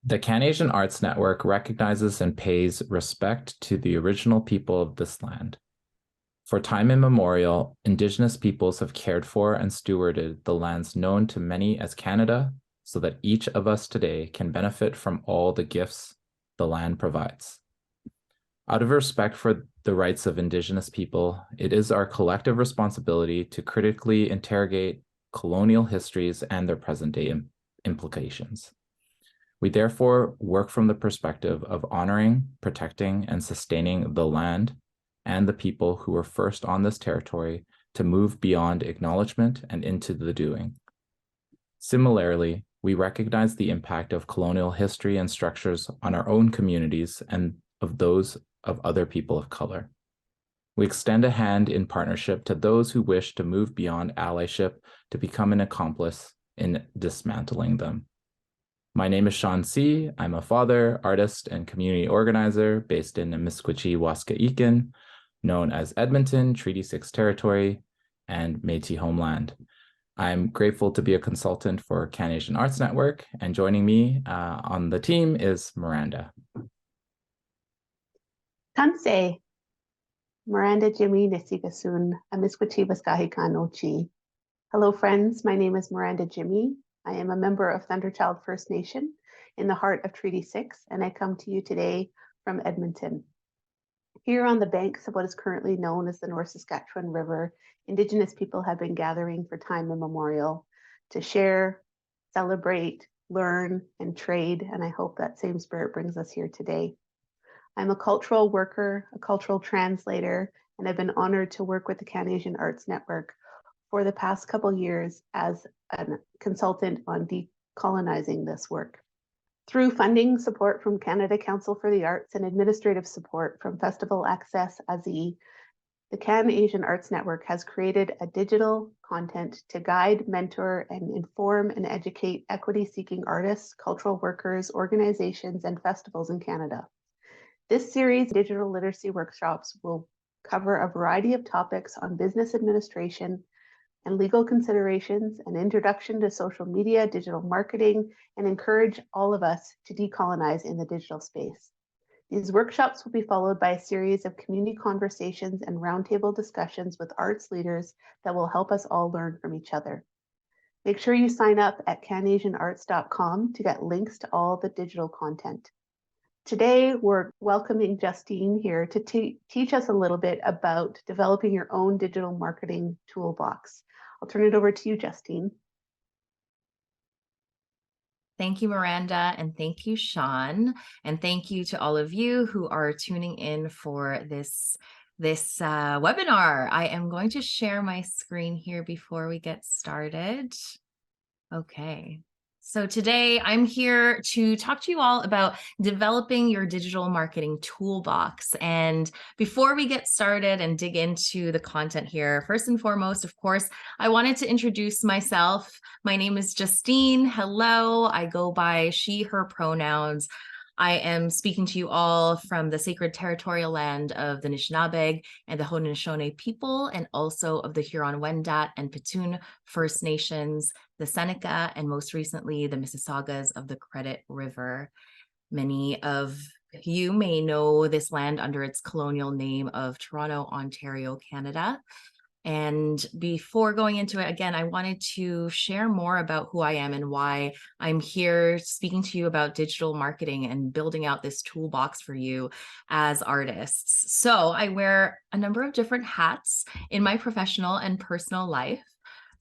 The Can-Asian Arts Network recognizes and pays respect to the original people of this land. For time immemorial, Indigenous peoples have cared for and stewarded the lands known to many as Canada, so that each of us today can benefit from all the gifts the land provides. Out of respect for the rights of Indigenous people, it is our collective responsibility to critically interrogate colonial histories and their present-day implications. We therefore work from the perspective of honoring, protecting, and sustaining the land and the people who were first on this territory to move beyond acknowledgement and into the doing. Similarly, we recognize the impact of colonial history and structures on our own communities and of those of other people of color. We extend a hand in partnership to those who wish to move beyond allyship to become an accomplice in dismantling them. My name is Sean C. I'm a father, artist, and community organizer based in Amiskwichi, Waskahikan, known as Edmonton, Treaty 6 Territory, and Métis Homeland. I'm grateful to be a consultant for Can-Asian Arts Network, and joining me on the team is Miranda. Tanse, Miranda Jimmy Nesigasun, Amiskwichi Waskahikan Ochi. Hello friends, my name is Miranda Jimmy. I am a member of Thunderchild First Nation in the heart of Treaty 6, and I come to you today from Edmonton. Here on the banks of what is currently known as the North Saskatchewan River, Indigenous people have been gathering for time immemorial to share, celebrate, learn, and trade, and I hope that same spirit brings us here today. I'm a cultural worker, a cultural translator, and I've been honored to work with the Can-Asian Arts Network for the past couple years as a consultant on decolonizing this work. Through funding support from Canada Council for the Arts and administrative support from Festival Access ASI, the Can-Asian Arts Network has created a digital content to guide, mentor, and inform and educate equity-seeking artists, cultural workers, organizations, and festivals in Canada. This series of digital literacy workshops will cover a variety of topics on business administration and legal considerations, an introduction to social media, digital marketing, and encourage all of us to decolonize in the digital space. These workshops will be followed by a series of community conversations and roundtable discussions with arts leaders that will help us all learn from each other. Make sure you sign up at canasianarts.com to get links to all the digital content. Today, we're welcoming Justine here to teach us a little bit about developing your own digital marketing toolbox. I'll turn it over to you, Justine. Thank you, Miranda, and thank you, Sean, and thank you to all of you who are tuning in for this webinar. I am going to share my screen here before we get started. Okay. So today I'm here to talk to you all about developing your digital marketing toolbox. And before we get started and dig into the content here, first and foremost, of course, I wanted to introduce myself. My name is Justine. Hello. I go by she, her pronouns. I am speaking to you all from the sacred territorial land of the Anishinaabe and the Haudenosaunee people, and also of the Huron-Wendat and Petun First Nations, the Seneca, and most recently, the Mississaugas of the Credit River. Many of you may know this land under its colonial name of Toronto, Ontario, Canada. And before going into it, again, I wanted to share more about who I am and why I'm here speaking to you about digital marketing and building out this toolbox for you as artists. So I wear a number of different hats in my professional and personal life.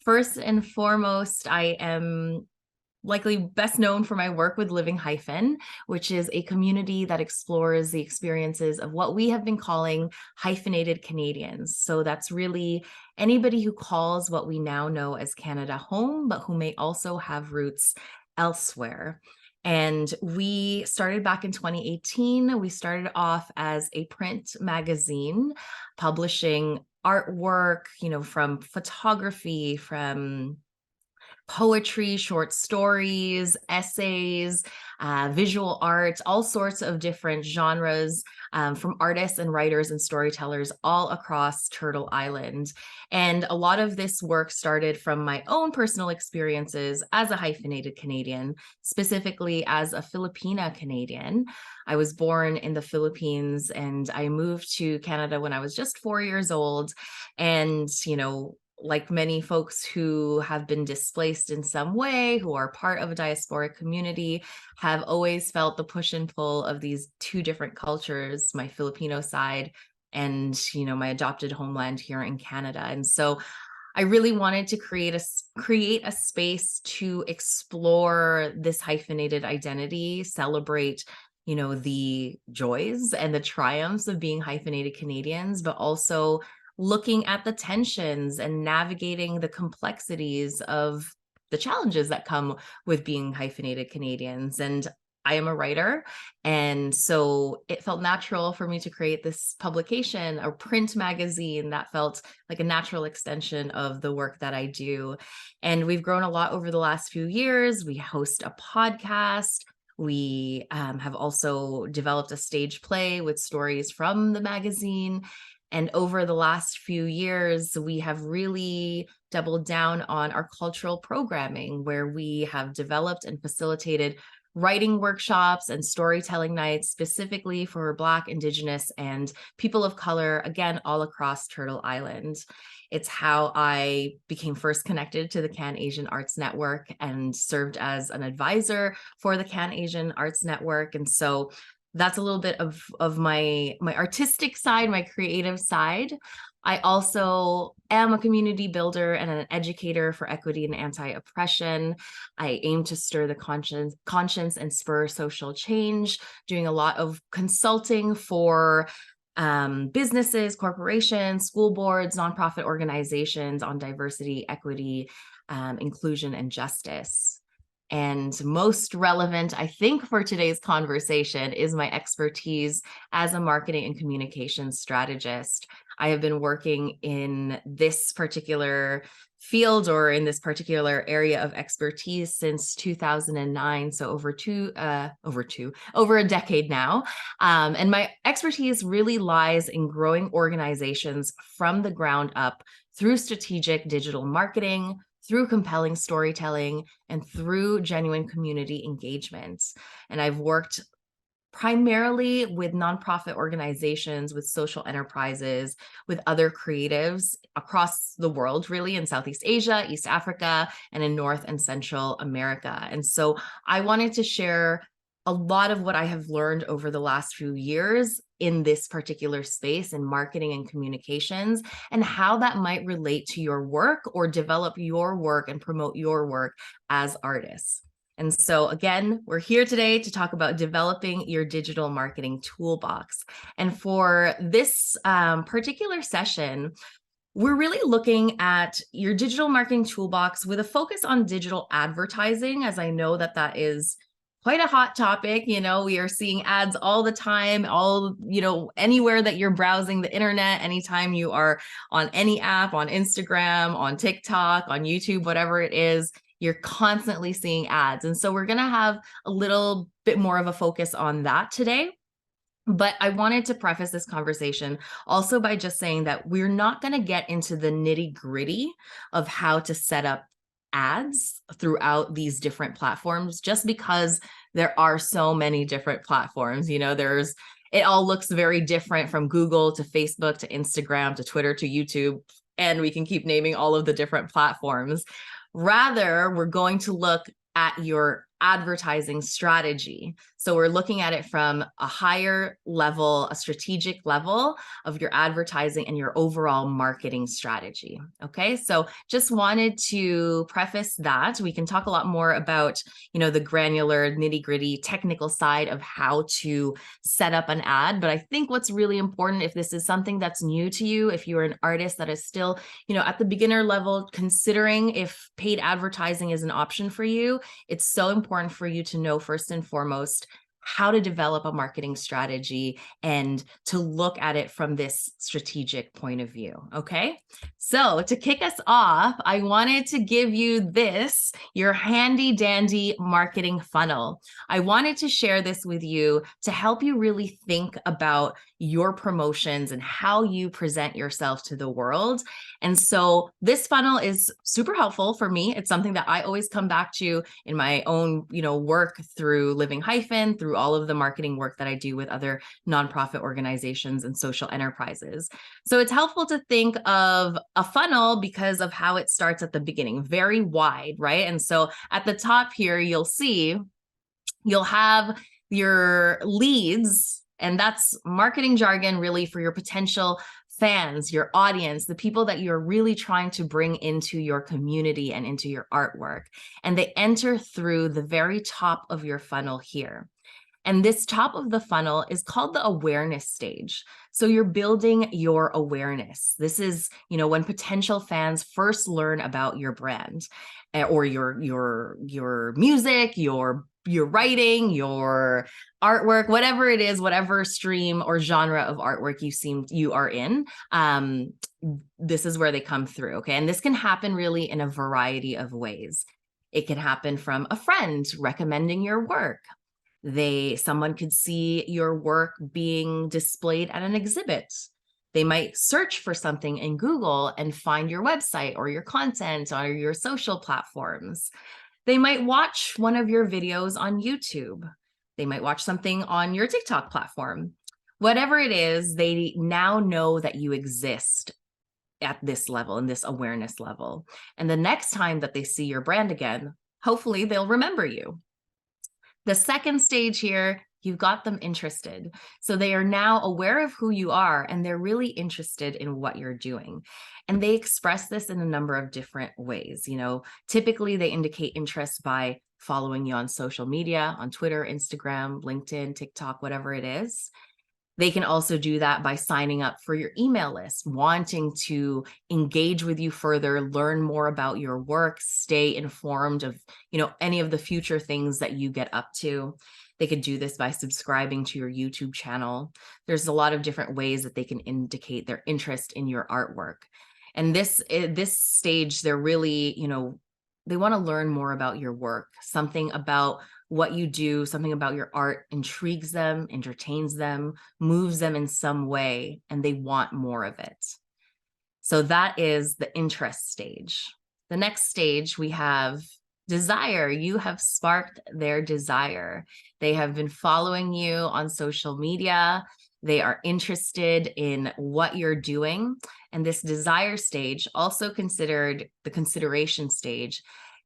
First and foremost, I am likely best known for my work with Living Hyphen, which is a community that explores the experiences of what we have been calling hyphenated Canadians. So that's really anybody who calls what we now know as Canada home, but who may also have roots elsewhere. And we started back in 2018. We started off as a print magazine publishing artwork, from photography, from poetry, short stories, essays, visual art, all sorts of different genres from artists and writers and storytellers all across Turtle Island. And a lot of this work started from my own personal experiences as a hyphenated Canadian, specifically as a Filipina Canadian. I was born in the Philippines and I moved to Canada when I was just 4 years old. And, like many folks who have been displaced in some way, who are part of a diasporic community, have always felt the push and pull of these two different cultures, my Filipino side and, my adopted homeland here in Canada. And so I really wanted to create a space to explore this hyphenated identity, celebrate the joys and the triumphs of being hyphenated Canadians, but also looking at the tensions and navigating the complexities of the challenges that come with being hyphenated Canadians. And I am a writer, and so it felt natural for me to create this publication, a print magazine that felt like a natural extension of the work that I do. And we've grown a lot over the last few years. We host a podcast. We have also developed a stage play with stories from the magazine. And over the last few years, we have really doubled down on our cultural programming, where we have developed and facilitated writing workshops and storytelling nights specifically for Black, Indigenous, and people of color, again, all across Turtle Island. It's how I became first connected to the Can Asian Arts Network and served as an advisor for the Can Asian Arts Network. And so that's a little bit of my artistic side, my creative side. I also am a community builder and an educator for equity and anti-oppression. I aim to stir the conscience and spur social change, doing a lot of consulting for businesses, corporations, school boards, nonprofit organizations on diversity, equity, inclusion, and justice. And most relevant, I think, for today's conversation is my expertise as a marketing and communications strategist. I have been working in this particular field or in this particular area of expertise since 2009, so over a decade now. And my expertise really lies in growing organizations from the ground up through strategic digital marketing, through compelling storytelling, and through genuine community engagement. And I've worked primarily with nonprofit organizations, with social enterprises, with other creatives across the world, really, in Southeast Asia, East Africa, and in North and Central America. And so I wanted to share a lot of what I have learned over the last few years in this particular space in marketing and communications, and how that might relate to your work or develop your work and promote your work as artists. And so again, we're here today to talk about developing your digital marketing toolbox. And for this particular session, we're really looking at your digital marketing toolbox with a focus on digital advertising, as I know that is quite a hot topic. We are seeing ads all the time, anywhere that you're browsing the internet, anytime you are on any app, on Instagram, on TikTok, on YouTube, whatever it is, you're constantly seeing ads. And so we're going to have a little bit more of a focus on that today. But I wanted to preface this conversation also by just saying that we're not going to get into the nitty-gritty of how to set up ads throughout these different platforms, just because there are so many different platforms. It all looks very different, from Google to Facebook to Instagram to Twitter to YouTube, and we can keep naming all of the different platforms. Rather, we're going to look at your advertising strategy. So we're looking at it from a higher level, a strategic level of your advertising and your overall marketing strategy. Okay, so just wanted to preface that. We can talk a lot more about, the granular, nitty-gritty technical side of how to set up an ad. But I think what's really important, if this is something that's new to you, if you're an artist that is still, at the beginner level, considering if paid advertising is an option for you, it's so important for you to know, first and foremost, how to develop a marketing strategy and to look at it from this strategic point of view. Okay. So to kick us off, I wanted to give you this, your handy dandy marketing funnel. I wanted to share this with you to help you really think about your promotions and how you present yourself to the world. And so this funnel is super helpful for me. It's something that I always come back to in my own, work through Living Hyphen, through all of the marketing work that I do with other nonprofit organizations and social enterprises. So it's helpful to think of a funnel because of how it starts at the beginning, very wide, right? And so at the top here, you'll have your leads, and that's marketing jargon really for your potential fans, your audience, the people that you're really trying to bring into your community and into your artwork. And they enter through the very top of your funnel here. And this top of the funnel is called the awareness stage. So you're building your awareness. This is, when potential fans first learn about your brand or your music, your writing, your artwork, whatever it is, whatever stream or genre of artwork you are in. This is where they come through. Okay. And this can happen really in a variety of ways. It can happen from a friend recommending your work. Someone could see your work being displayed at an exhibit. They might search for something in Google and find your website or your content or your social platforms. They might watch one of your videos on YouTube. They might watch something on your TikTok platform. Whatever it is, they now know that you exist at this level, in this awareness level. And the next time that they see your brand again, hopefully they'll remember you. The second stage here, you've got them interested. So they are now aware of who you are and they're really interested in what you're doing. And they express this in a number of different ways. Typically they indicate interest by following you on social media, on Twitter, Instagram, LinkedIn, TikTok, whatever it is. They can also do that by signing up for your email list, wanting to engage with you further, learn more about your work, stay informed of, any of the future things that you get up to. They could do this by subscribing to your YouTube channel. There's a lot of different ways that they can indicate their interest in your artwork. And this stage, they're really, they want to learn more about your work, something about what you do, something about your art intrigues them, entertains them, moves them in some way, and they want more of it. So that is the interest stage. The next stage, we have desire. You have sparked their desire. They have been following you on social media. They are interested in what you're doing. And this desire stage, also considered the consideration stage,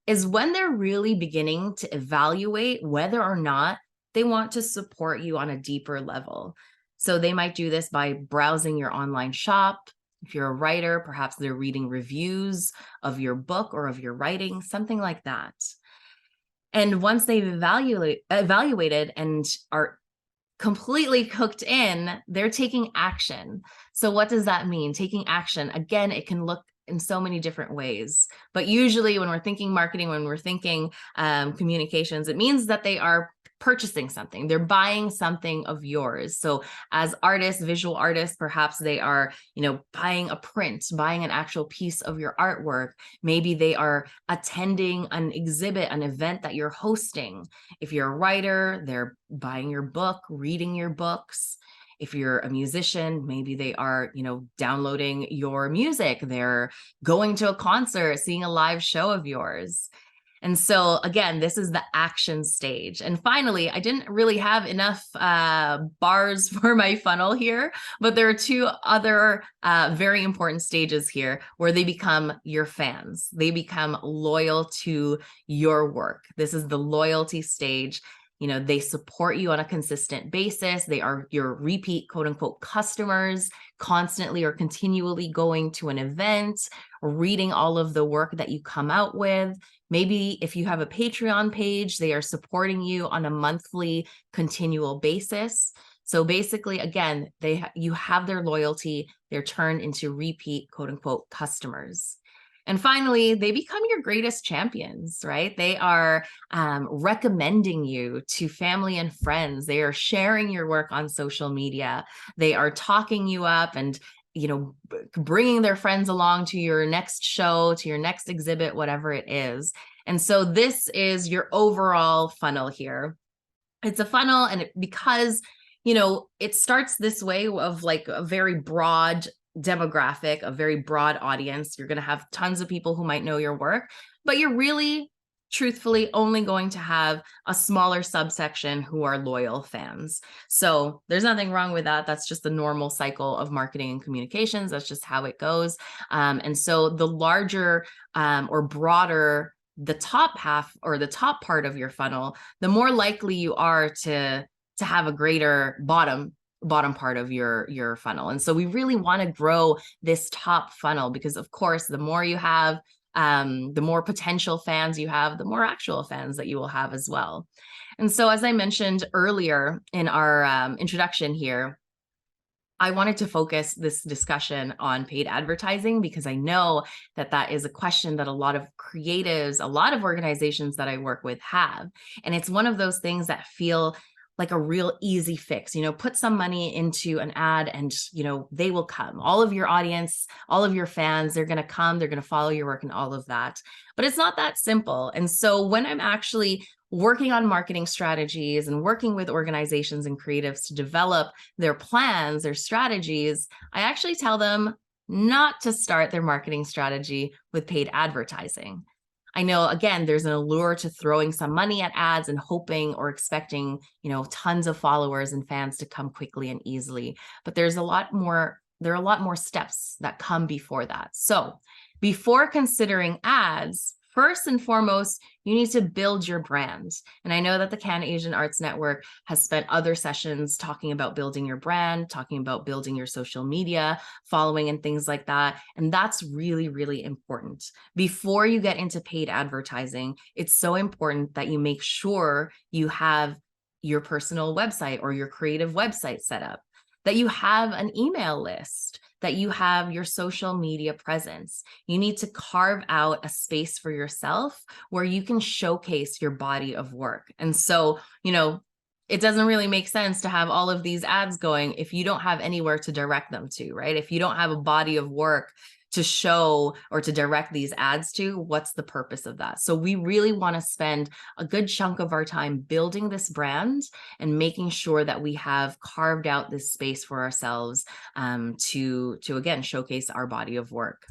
is when they're really beginning to evaluate whether or not they want to support you on a deeper level. So they might do this by browsing your online shop. If you're a writer, perhaps they're reading reviews of your book or of your writing, something like that. And once they've evaluated and are completely hooked in, they're taking action. So what does that mean? Taking action, again, it can look in so many different ways. But usually when we're thinking marketing, when we're thinking communications, it means that they are purchasing something. They're buying something of yours. So as artists, visual artists, perhaps they are, buying a print, buying an actual piece of your artwork. Maybe they are attending an exhibit, an event that you're hosting. If you're a writer, they're buying your book, reading your books. If you're a musician, maybe they are, downloading your music. They're going to a concert, seeing a live show of yours. And so again, this is the action stage. And finally, I didn't really have enough bars for my funnel here, but there are two other very important stages here where they become your fans. They become loyal to your work. This is the loyalty stage. They support you on a consistent basis. They are your repeat, quote unquote, customers, constantly or continually going to an event, reading all of the work that you come out with. Maybe if you have a Patreon page, they are supporting you on a monthly, continual basis. So basically, again, you have their loyalty. They're turned into repeat, quote unquote, customers. And finally, they become your greatest champions, right? They are recommending you to family and friends. They are sharing your work on social media. They are talking you up and bringing their friends along to your next show, to your next exhibit, whatever it is. And so this is your overall funnel here. It's a funnel, and because it starts this way of like a very broad demographic, a very broad audience. You're going to have tons of people who might know your work, but you're really truthfully only going to have a smaller subsection who are loyal fans. So there's nothing wrong with that. That's just the normal cycle of marketing and communications. That's just how it goes. And so the larger or broader the top half or the top part of your funnel, the more likely you are to have a greater bottom part of your funnel. And so we really want to grow this top funnel because, of course, the more you have, the more potential fans you have, the more actual fans that you will have as well. And so, as I mentioned earlier in our introduction here, I wanted to focus this discussion on paid advertising because I know that that is a question that a lot of creatives, a lot of organizations that I work with have. And it's one of those things that feel like a real easy fix. Put some money into an ad and, they will come. All of your audience, all of your fans, they're going to come, they're going to follow your work and all of that. But it's not that simple. And so when I'm actually working on marketing strategies and working with organizations and creatives to develop their plans, their strategies, I actually tell them not to start their marketing strategy with paid advertising. I know, again, there's an allure to throwing some money at ads and hoping or expecting, tons of followers and fans to come quickly and easily. But there are a lot more steps that come before that. So before considering ads, first and foremost, you need to build your brand. And I know that the Can Asian Arts Network has spent other sessions talking about building your brand, talking about building your social media following and things like that. And that's really, really important. Before you get into paid advertising, it's so important that you make sure you have your personal website or your creative website set up, that you have an email list, that you have your social media presence. You need to carve out a space for yourself where you can showcase your body of work. And so, it doesn't really make sense to have all of these ads going if you don't have anywhere to direct them to, right? If you don't have a body of work to show or to direct these ads to, what's the purpose of that? So we really want to spend a good chunk of our time building this brand and making sure that we have carved out this space for ourselves to again, showcase our body of work.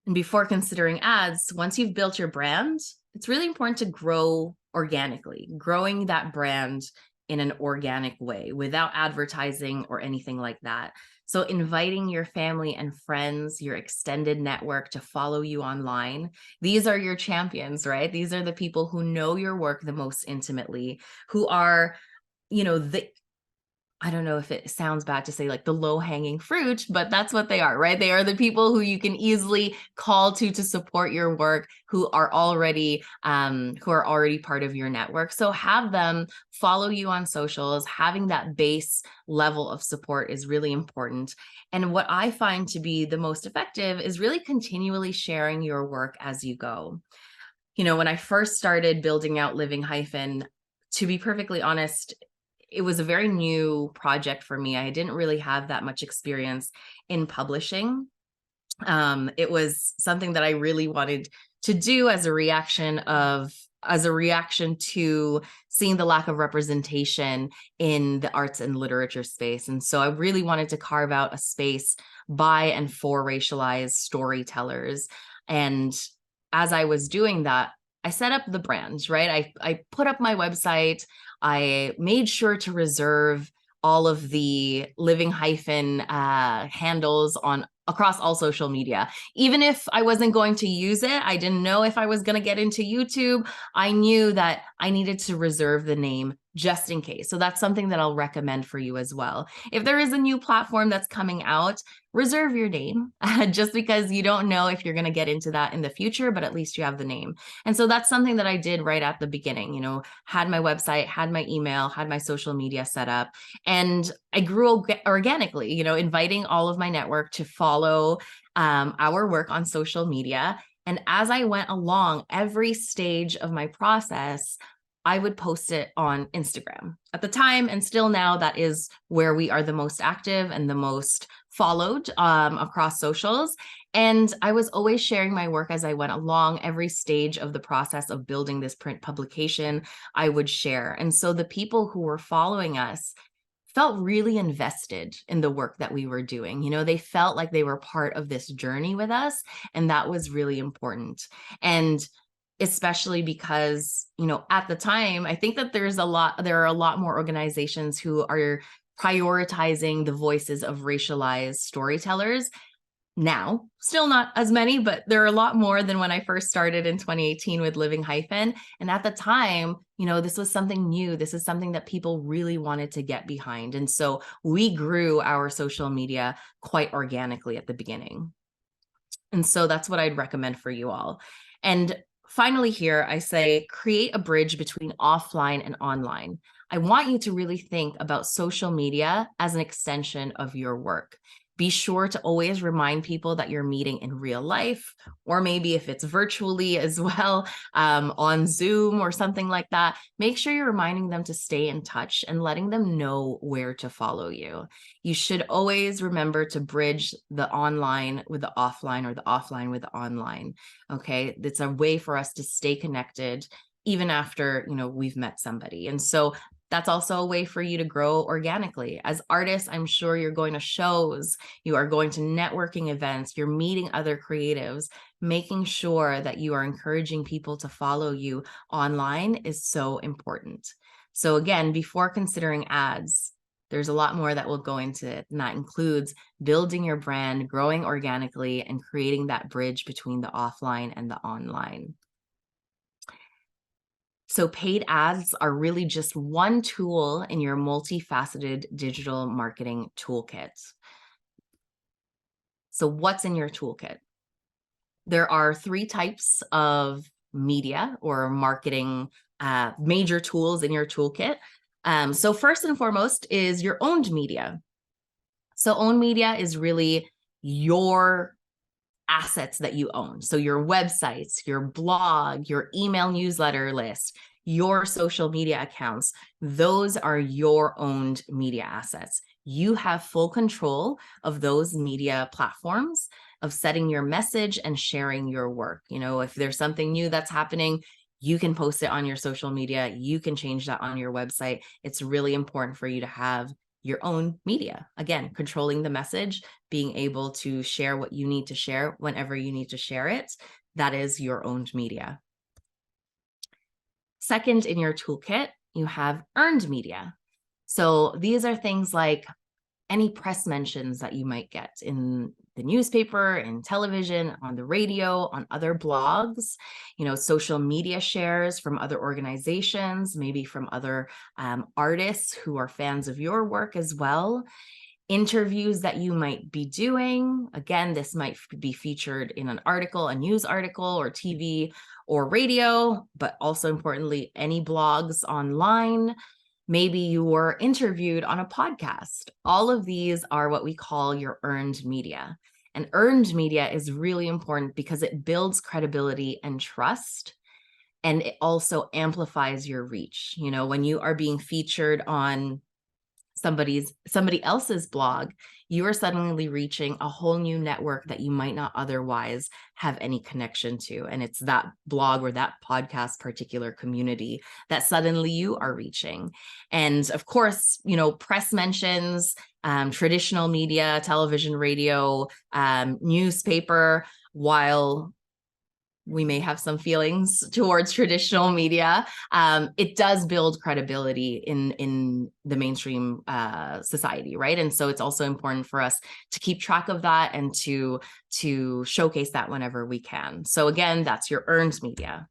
And before considering ads, once you've built your brand, it's really important to grow organically, growing that brand in an organic way without advertising or anything like that. So inviting your family and friends, your extended network to follow you online. These are your champions, right? These are the people who know your work the most intimately, who are, I don't know if it sounds bad to say like the low-hanging fruit, but that's what they are, right? They are the people who you can easily call to support your work, who are already part of your network. So have them follow you on socials. Having that base level of support is really important. And what I find to be the most effective is really continually sharing your work as you go. When I first started building out Living Hyphen, to be perfectly honest, it was a very new project for me. I didn't really have that much experience in publishing. It was something that I really wanted to do as a reaction to seeing the lack of representation in the arts and literature space. And so I really wanted to carve out a space by and for racialized storytellers. And as I was doing that, I set up the brand, right? I put up my website. I made sure to reserve all of the Living Hyphen handles across all social media. Even if I wasn't going to use it, I didn't know if I was going to get into YouTube. I knew that I needed to reserve the name just in case. So that's something that I'll recommend for you as well. If there is a new platform that's coming out, reserve your name just because you don't know if you're going to get into that in the future, but at least you have the name. And so that's something that I did right at the beginning, had my website, had my email, had my social media set up, and I grew organically, inviting all of my network to follow our work on social media. And as I went along, every stage of my process, I would post it on Instagram. At the time, and still now, that is where we are the most active and the most followed across socials. And I was always sharing my work as I went along. Every stage of the process of building this print publication, I would share. And so the people who were following us felt really invested in the work that we were doing. You know, they felt like they were part of this journey with us, and that was really important. And especially because, you know, at the time, I think that there are a lot more organizations who are prioritizing the voices of racialized storytellers now. Still not as many, but there are a lot more than when I first started in 2018 with Living Hyphen. And at the time, you know, this was something new. This is something that people really wanted to get behind. And so we grew our social media quite organically at the beginning. And so that's what I'd recommend for you all. And finally here, I say, create a bridge between offline and online. I want you to really think about social media as an extension of your work. Be sure to always remind people that you're meeting in real life, or maybe if it's virtually as well, on Zoom or something like that. Make sure you're reminding them to stay in touch and letting them know where to follow you. You should always remember to bridge the online with the offline, or the offline with the online. Okay, it's a way for us to stay connected even after, you know, we've met somebody. And so that's also a way for you to grow organically. As artists, I'm sure you're going to shows, you are going to networking events, you're meeting other creatives. Making sure that you are encouraging people to follow you online is so important. So again, before considering ads, there's a lot more that will go into it, and that includes building your brand, growing organically, and creating that bridge between the offline and the online. So paid ads are really just one tool in your multifaceted digital marketing toolkit. So what's in your toolkit? There are 3 types of media or marketing major tools in your toolkit. So first and foremost is your owned media. So owned media is really your assets that you own. So your websites, your blog, your email newsletter list, your social media accounts, those are your owned media assets. You have full control of those media platforms, of setting your message and sharing your work. You know, if there's something new that's happening, you can post it on your social media. You can change that on your website. It's really important for you to have your own media. Again, controlling the message, being able to share what you need to share whenever you need to share it. That is your owned media. Second, in your toolkit, you have earned media. So these are things like any press mentions that you might get in the newspaper, in television, on the radio, on other blogs, you know, social media shares from other organizations, maybe from other artists who are fans of your work as well. Interviews that you might be doing. Again, this might be featured in an article, a news article, or TV or radio, but also importantly, any blogs online. Maybe you were interviewed on a podcast. All of these are what we call your earned media. And earned media is really important because it builds credibility and trust. And it also amplifies your reach. You know, when you are being featured on somebody else's blog, you are suddenly reaching a whole new network that you might not otherwise have any connection to. And it's that blog or that podcast particular community that suddenly you are reaching. And of course, you know, press mentions, traditional media, television, radio, newspaper, while we may have some feelings towards traditional media, it does build credibility in the mainstream society, right? And so it's also important for us to keep track of that and to showcase that whenever we can. So again, that's your earned media.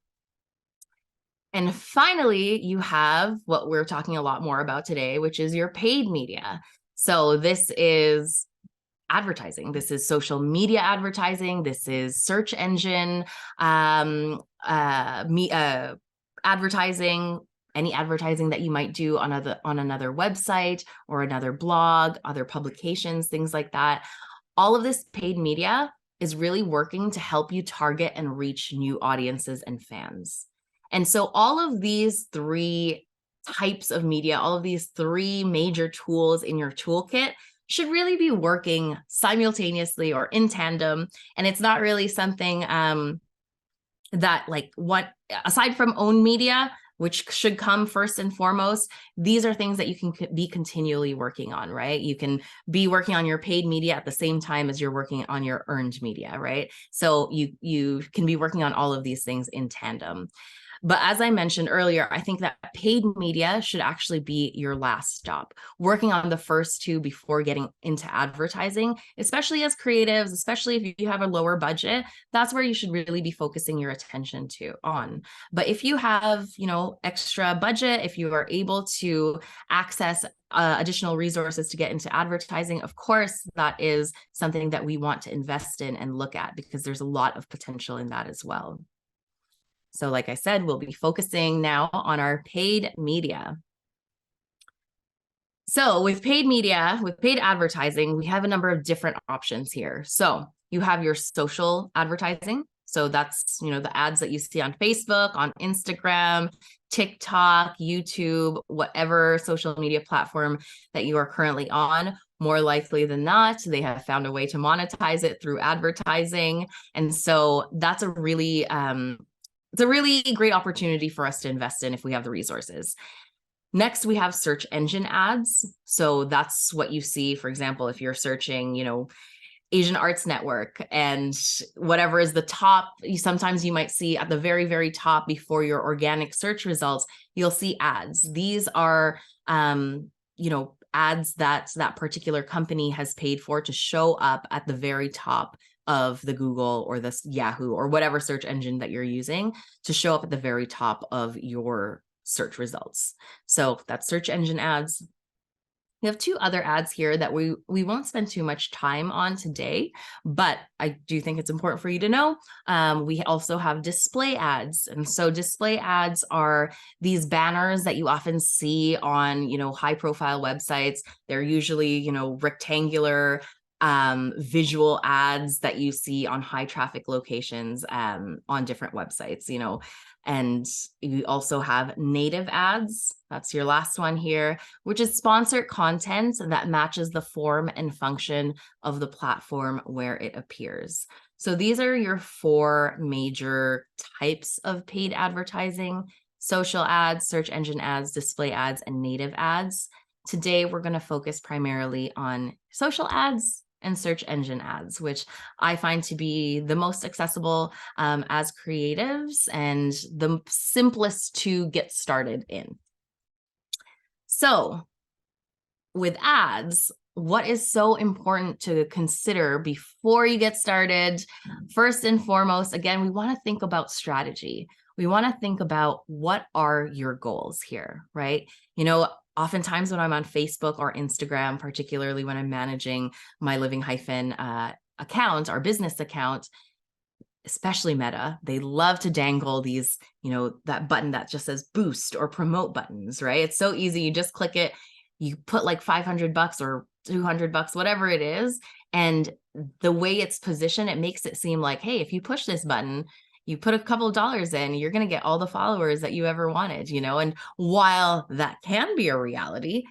And finally, you have what we're talking a lot more about today, which is your paid media. So this is advertising. This is social media advertising. This is search engine advertising, any advertising that you might do on another website or another blog, other publications, things like that. All of this paid media is really working to help you target and reach new audiences and fans. And so all of these three types of media, all of these three major tools in your toolkit should really be working simultaneously or in tandem. And it's not really something that like what, aside from owned media, which should come first and foremost, these are things that you can be continually working on, right? You can be working on your paid media at the same time as you're working on your earned media, right? So you can be working on all of these things in tandem. But as I mentioned earlier, I think that paid media should actually be your last stop. Working on the first two before getting into advertising, especially as creatives, especially if you have a lower budget, that's where you should really be focusing your attention on. But if you have, extra budget, if you are able to access additional resources to get into advertising, of course, that is something that we want to invest in and look at, because there's a lot of potential in that as well. So like I said, we'll be focusing now on our paid media. So with paid media, with paid advertising, we have a number of different options here. So you have your social advertising. So that's, the ads that you see on Facebook, on Instagram, TikTok, YouTube, whatever social media platform that you are currently on. More likely than not, they have found a way to monetize it through advertising. And so that's a really it's a really great opportunity for us to invest in if we have the resources. Next, we have search engine ads. So that's what you see, for example, if you're searching, Asian Arts Network and whatever is the top, sometimes you might see at the very, very top before your organic search results, you'll see ads. These are, ads that particular company has paid for to show up at the very top of the Google or the Yahoo or whatever search engine that you're using, to show up at the very top of your search results. So that's search engine ads. We have two other ads here that we won't spend too much time on today, but I do think it's important for you to know. We also have display ads. And so display ads are these banners that you often see on, high profile websites. They're usually, rectangular visual ads that you see on high traffic locations on different websites, and you also have native ads. That's your last one here, which is sponsored content that matches the form and function of the platform where it appears. So these are your four major types of paid advertising: social ads, search engine ads, display ads, and native ads. Today, we're going to focus primarily on social ads and search engine ads, which I find to be the most accessible as creatives and the simplest to get started in. So with ads, what is so important to consider before you get started? First and foremost, again, we want to think about strategy. We want to think about what are your goals here, right? Oftentimes when I'm on Facebook or Instagram, particularly when I'm managing my Living Hyphen account, our business account, especially Meta, they love to dangle these, that button that just says boost or promote buttons, right? It's so easy. You just click it, you put like $500 or $200, whatever it is. And the way it's positioned, it makes it seem like, hey, if you push this button, you put a couple of dollars in, you're going to get all the followers that you ever wanted, and while that can be a reality,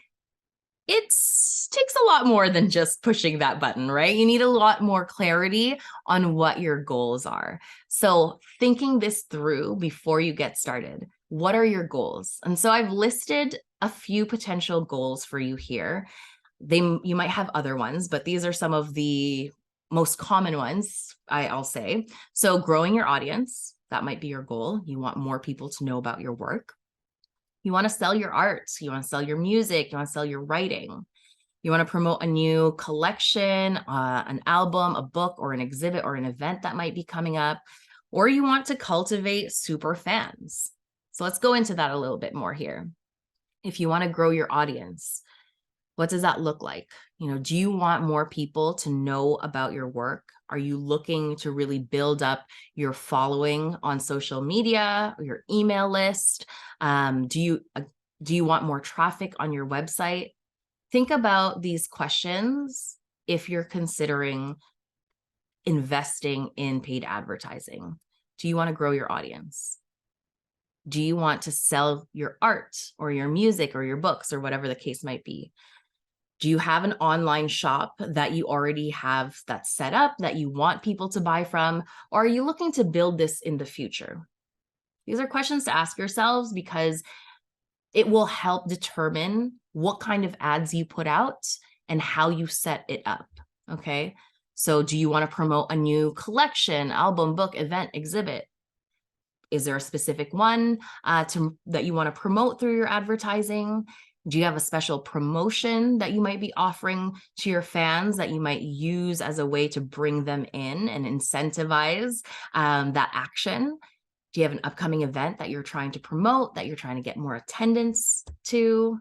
it takes a lot more than just pushing that button, right? You need a lot more clarity on what your goals are. So thinking this through before you get started, what are your goals? And so I've listed a few potential goals for you here. You might have other ones, but these are some of the most common ones, I'll say. So growing your audience, that might be your goal. You want more people to know about your work. You want to sell your art. You want to sell your music. You want to sell your writing. You want to promote a new collection, an album, a book, or an exhibit or an event that might be coming up. Or you want to cultivate super fans. So let's go into that a little bit more here. If you want to grow your audience, what does that look like? Do you want more people to know about your work? Are you looking to really build up your following on social media or your email list? Do you want more traffic on your website? Think about these questions if you're considering investing in paid advertising? Do you want to grow your audience? Do you want to sell your art or your music or your books or whatever the case might be? Do you have an online shop that you already have that's set up that you want people to buy from? Or are you looking to build this in the future? These are questions to ask yourselves because it will help determine what kind of ads you put out and how you set it up. Okay. So do you want to promote a new collection, album, book, event, exhibit? Is there a specific one that you want to promote through your advertising? Do you have a special promotion that you might be offering to your fans that you might use as a way to bring them in and incentivize that action? Do you have an upcoming event that you're trying to promote, that you're trying to get more attendance to?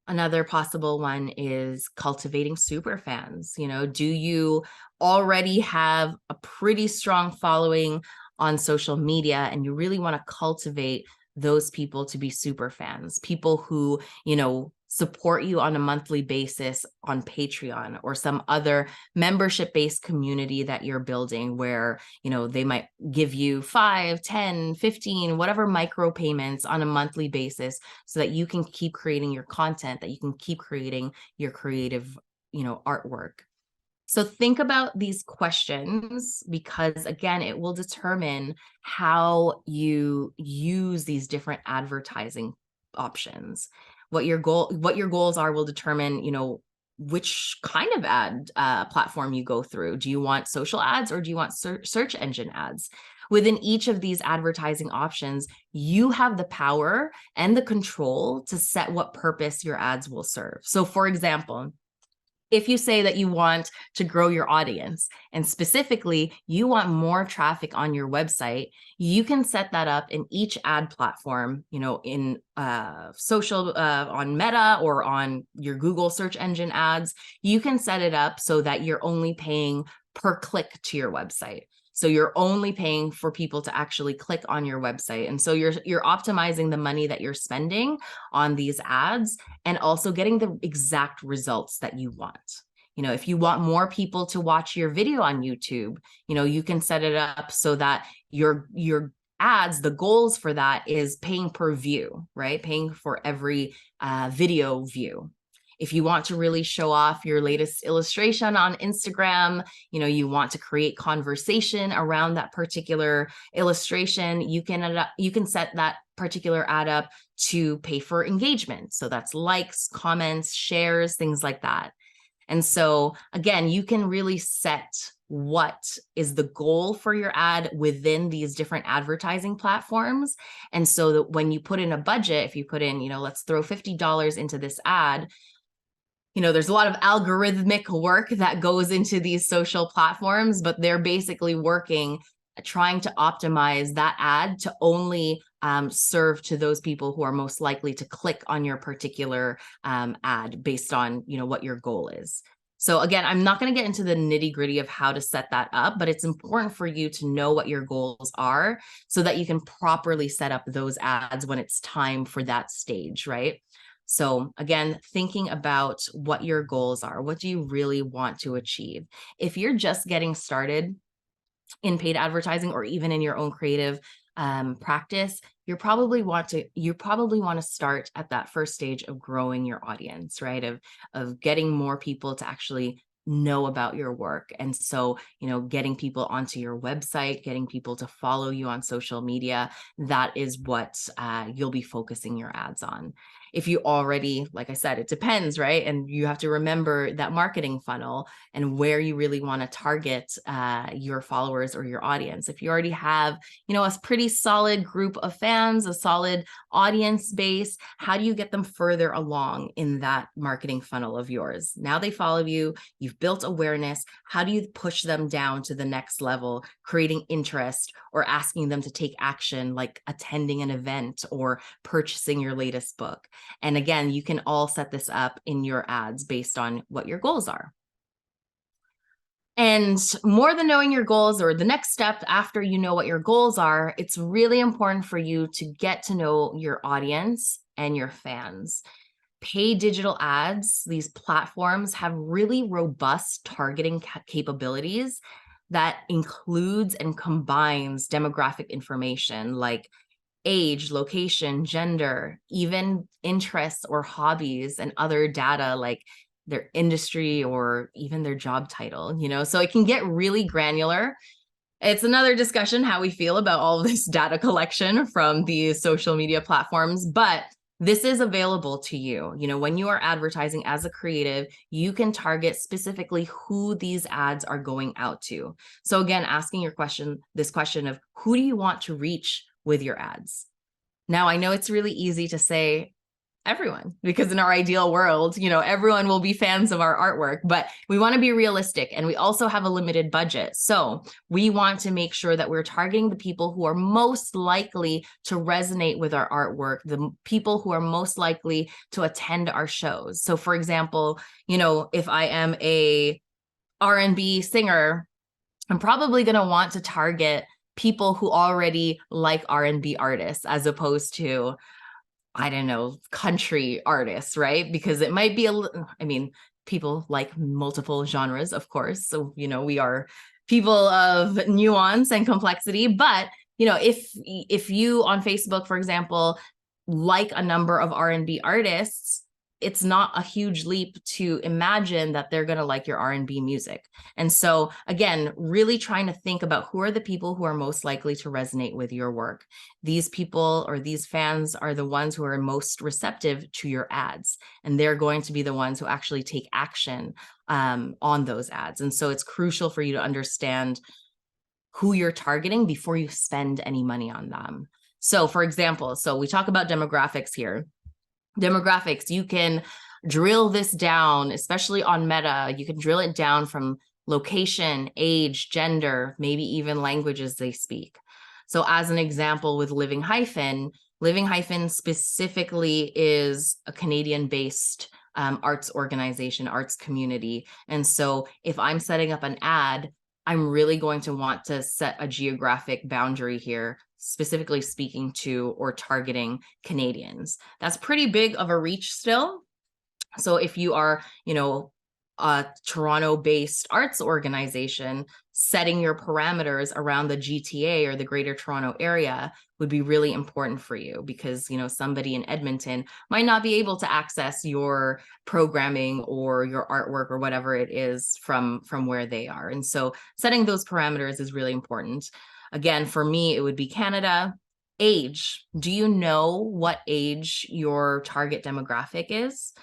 Another possible one is cultivating super fans. You know, do you already have a pretty strong following on social media and you really want to cultivate those people to be super fans, people who, you know, support you on a monthly basis on Patreon or some other membership-based community that you're building where, you know, they might give you 5, 10, 15, whatever micro payments on a monthly basis so that you can keep creating your content, that you can keep creating your creative, you know, artwork. So think about these questions because, again, it will determine how you use these different advertising options. What your goals are will determine, you know, which kind of ad platform you go through. Do you want social ads or do you want search engine ads? Within each of these advertising options, you have the power and the control to set what purpose your ads will serve. So, for example, if you say that you want to grow your audience and specifically you want more traffic on your website, you can set that up in each ad platform, you know, in social, on Meta or on your Google search engine ads. You can set it up so that you're only paying per click to your website. So you're only paying for people to actually click on your website. And so you're optimizing the money that you're spending on these ads and also getting the exact results that you want. You know, if you want more people to watch your video on YouTube, you know, you can set it up so that your ads, the goals for that is paying per view, right? Paying for every video view. If you want to really show off your latest illustration on Instagram, you know, you want to create conversation around that particular illustration, you can set that particular ad up to pay for engagement. So that's likes, comments, shares, things like that. And so again, you can really set what is the goal for your ad within these different advertising platforms. And so that when you put in a budget, if you put in, you know, let's throw $50 into this ad, you know, there's a lot of algorithmic work that goes into these social platforms, but they're basically working, trying to optimize that ad to only serve to those people who are most likely to click on your particular ad based on, you know, what your goal is. So again, I'm not going to get into the nitty gritty of how to set that up, but it's important for you to know what your goals are so that you can properly set up those ads when it's time for that stage, right? So again, thinking about what your goals are, what do you really want to achieve? If you're just getting started in paid advertising or even in your own creative practice, you probably want to start at that first stage of growing your audience, right? Of getting more people to actually know about your work. And so, you know, getting people onto your website, getting people to follow you on social media, that is what you'll be focusing your ads on. If you already, like I said, it depends, right? And you have to remember that marketing funnel and where you really want to target your followers or your audience. If you already have, you know, a pretty solid group of fans, a solid audience base, how do you get them further along in that marketing funnel of yours? Now they follow you, you've built awareness. How do you push them down to the next level, creating interest or asking them to take action, like attending an event or purchasing your latest book? And again, you can all set this up in your ads based on what your goals are. And more than knowing your goals, or the next step after you know what your goals are, it's really important for you to get to know your audience and your fans. paid digital ads, these platforms have really robust targeting capabilities that includes and combines demographic information like age, location, gender, even interests or hobbies, and other data like their industry or even their job title, so it can get really granular. It's another discussion how we feel about all of this data collection from these social media platforms, but this is available to you. When you are advertising as a creative, you can target specifically who these ads are going out to. So again, asking this question of who do you want to reach with your ads? Now, I know it's really easy to say everyone, because in our ideal world, everyone will be fans of our artwork, but we want to be realistic, and we also have a limited budget. So we want to make sure that we're targeting the people who are most likely to resonate with our artwork, the people who are most likely to attend our shows. So for example, if I am a R&B singer, I'm probably going to want to target people who already like R&B artists as opposed to, I don't know, country artists, right? Because it might be people like multiple genres, of course. So, we are people of nuance and complexity. But, if you on Facebook, for example, like a number of R&B artists, it's not a huge leap to imagine that they're going to like your R&B music. And so again, really trying to think about who are the people who are most likely to resonate with your work. These people or these fans are the ones who are most receptive to your ads, and they're going to be the ones who actually take action on those ads. And so it's crucial for you to understand who you're targeting before you spend any money on them. So for example, we talk about demographics here. Demographics, you can drill this down, especially on Meta. You can drill it down from location, age, gender, maybe even languages they speak. So as an example with Living Hyphen specifically is a Canadian-based arts organization, arts community. And so if I'm setting up an ad, I'm really going to want to set a geographic boundary here, specifically speaking to or targeting Canadians. That's pretty big of a reach still. So if you are, a Toronto-based arts organization, setting your parameters around the GTA or the Greater Toronto area would be really important for you, because somebody in Edmonton might not be able to access your programming or your artwork or whatever it is from where they are. And so setting those parameters is really important. Again, for me, it would be Canada. Age. Do you know what age your target demographic is?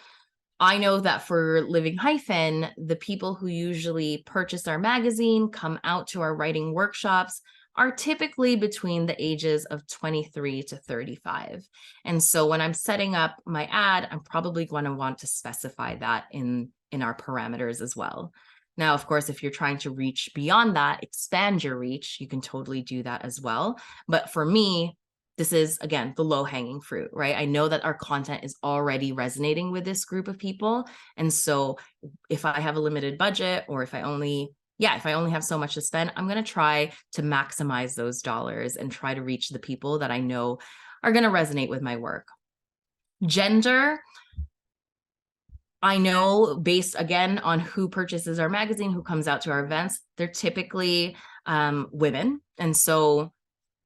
I know that for Living Hyphen, the people who usually purchase our magazine, come out to our writing workshops, are typically between the ages of 23 to 35. And so when I'm setting up my ad, I'm probably going to want to specify that in our parameters as well. Now, of course, if you're trying to reach beyond that, expand your reach, you can totally do that as well. But for me, this is, again, the low-hanging fruit, right? I know that our content is already resonating with this group of people. And so if I have a limited budget, or if I only have so much to spend, I'm going to try to maximize those dollars and try to reach the people that I know are going to resonate with my work. Gender, I know based, again, on who purchases our magazine, who comes out to our events, they're typically women. And so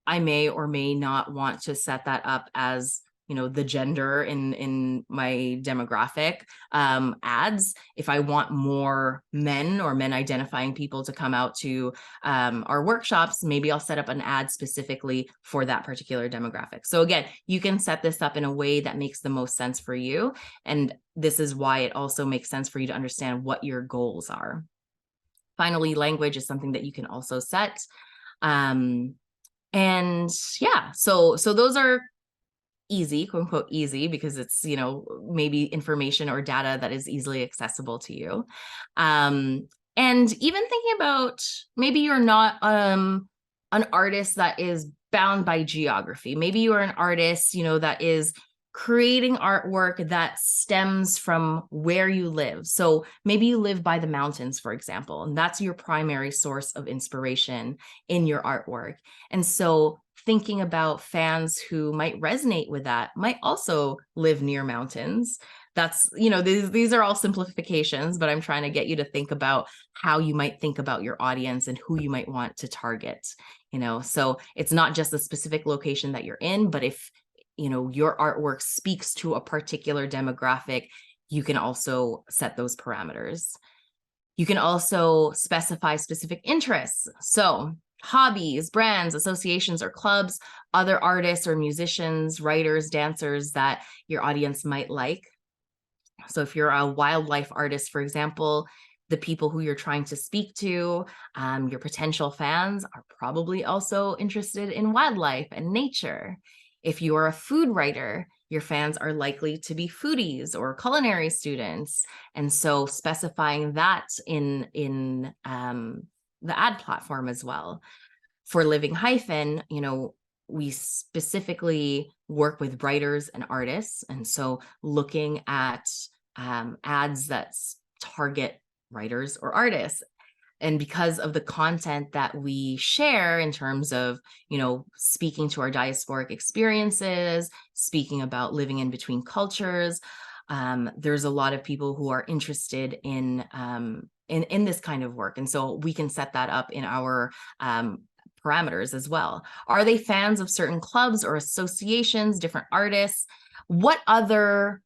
I may or may not want to set that up as, the gender in my demographic ads. If I want more men or men identifying people to come out to our workshops, maybe I'll set up an ad specifically for that particular demographic. So again, you can set this up in a way that makes the most sense for you. And this is why it also makes sense for you to understand what your goals are. Finally, language is something that you can also set. And yeah, so those are easy, quote unquote easy, because it's, maybe information or data that is easily accessible to you. And even thinking about, maybe you're not an artist that is bound by geography. Maybe you are an artist, that is creating artwork that stems from where you live. So maybe you live by the mountains, for example, and that's your primary source of inspiration in your artwork. And so thinking about fans who might resonate with that might also live near mountains. That's, these are all simplifications, but I'm trying to get you to think about how you might think about your audience and who you might want to target, so it's not just a specific location that you're in, but if, your artwork speaks to a particular demographic, you can also set those parameters. You can also specify specific interests. So hobbies, brands, associations, or clubs, other artists or musicians, writers, dancers that your audience might like. So if you're a wildlife artist, for example, the people who you're trying to speak to, your potential fans are probably also interested in wildlife and nature. If you are a food writer, your fans are likely to be foodies or culinary students. And so specifying that in the ad platform as well. For Living Hyphen, we specifically work with writers and artists. And so looking at ads that target writers or artists. And because of the content that we share in terms of, speaking to our diasporic experiences, speaking about living in between cultures, there's a lot of people who are interested in this kind of work. And so we can set that up in our parameters as well. Are they fans of certain clubs or associations, different artists? What other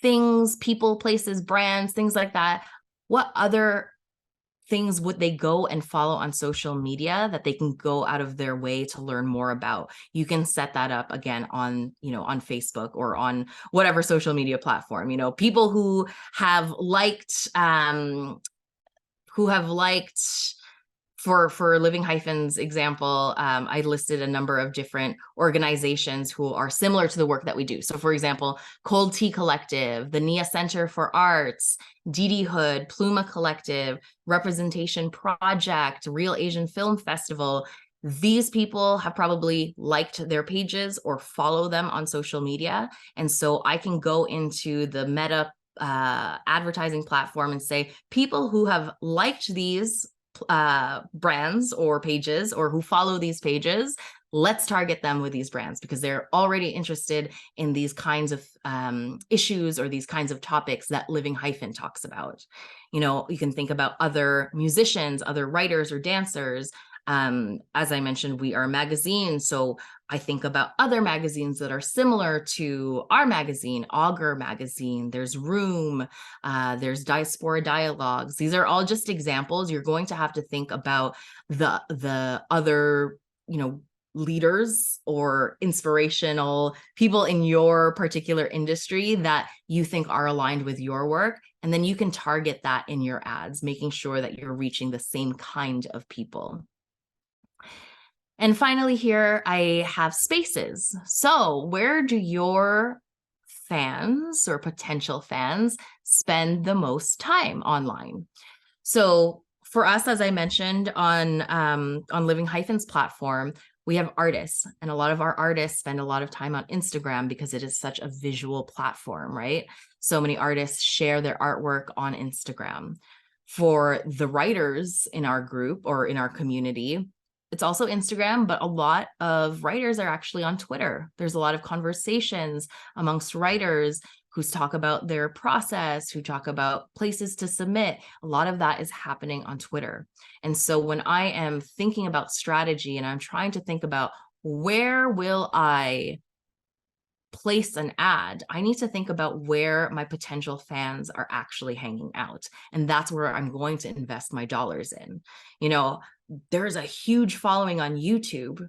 things, people, places, brands, things like that, what other things would they go and follow on social media that they can go out of their way to learn more about? You can set that up again on, on Facebook or on whatever social media platform. People who have liked, for Living Hyphen's example, I listed a number of different organizations who are similar to the work that we do. So for example, Cold Tea Collective, the Nia Center for Arts, Didi Hood, Pluma Collective, Representation Project, Real Asian Film Festival. These people have probably liked their pages or follow them on social media. And so I can go into the Meta advertising platform and say, people who have liked these brands or pages, or who follow these pages, let's target them with these brands because they're already interested in these kinds of issues or these kinds of topics that Living Hyphen talks about. You can think about other musicians, other writers or dancers. As I mentioned, we are a magazine. So I think about other magazines that are similar to our magazine, Augur Magazine, there's Room, there's Diaspora Dialogues. These are all just examples. You're going to have to think about the other, leaders or inspirational people in your particular industry that you think are aligned with your work. And then you can target that in your ads, making sure that you're reaching the same kind of people. And finally here, I have spaces. So where do your fans or potential fans spend the most time online? So for us, as I mentioned on Living Hyphen's platform, we have artists, and a lot of our artists spend a lot of time on Instagram because it is such a visual platform, right? So many artists share their artwork on Instagram. For the writers in our group or in our community, it's also Instagram, but a lot of writers are actually on Twitter. There's a lot of conversations amongst writers who talk about their process, who talk about places to submit. A lot of that is happening on Twitter. And so when I am thinking about strategy and I'm trying to think about where will I place an ad, I need to think about where my potential fans are actually hanging out. And that's where I'm going to invest my dollars in. There's a huge following on YouTube.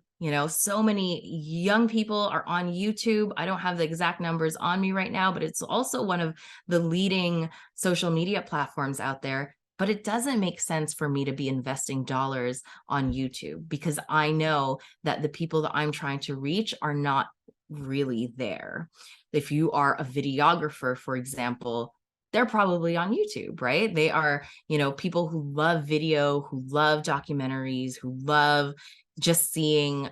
So many young people are on YouTube. I don't have the exact numbers on me right now, but it's also one of the leading social media platforms out there. But it doesn't make sense for me to be investing dollars on YouTube because I know that the people that I'm trying to reach are not really there. If you are a videographer, for example, they're probably on YouTube, right? They are, people who love video, who love documentaries, who love just seeing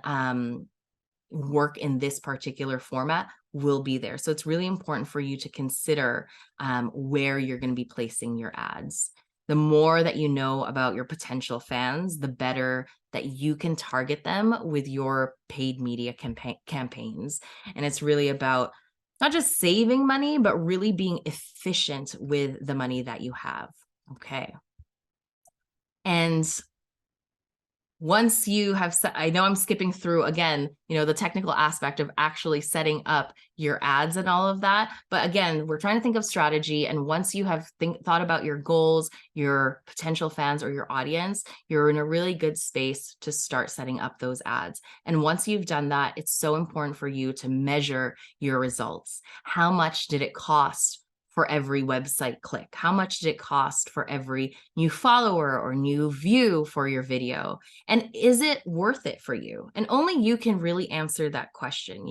work in this particular format will be there. So it's really important for you to consider where you're going to be placing your ads. The more that you know about your potential fans, the better that you can target them with your paid media campaigns. And it's really about not just saving money, but really being efficient with the money that you have. Okay. And once you have set, I know I'm skipping through again, the technical aspect of actually setting up your ads and all of that. But again, we're trying to think of strategy. And once you have thought about your goals, your potential fans or your audience, you're in a really good space to start setting up those ads. And once you've done that, it's so important for you to measure your results. How much did it cost for every website click? How much did it cost for every new follower or new view for your video? And is it worth it for you? And only you can really answer that question,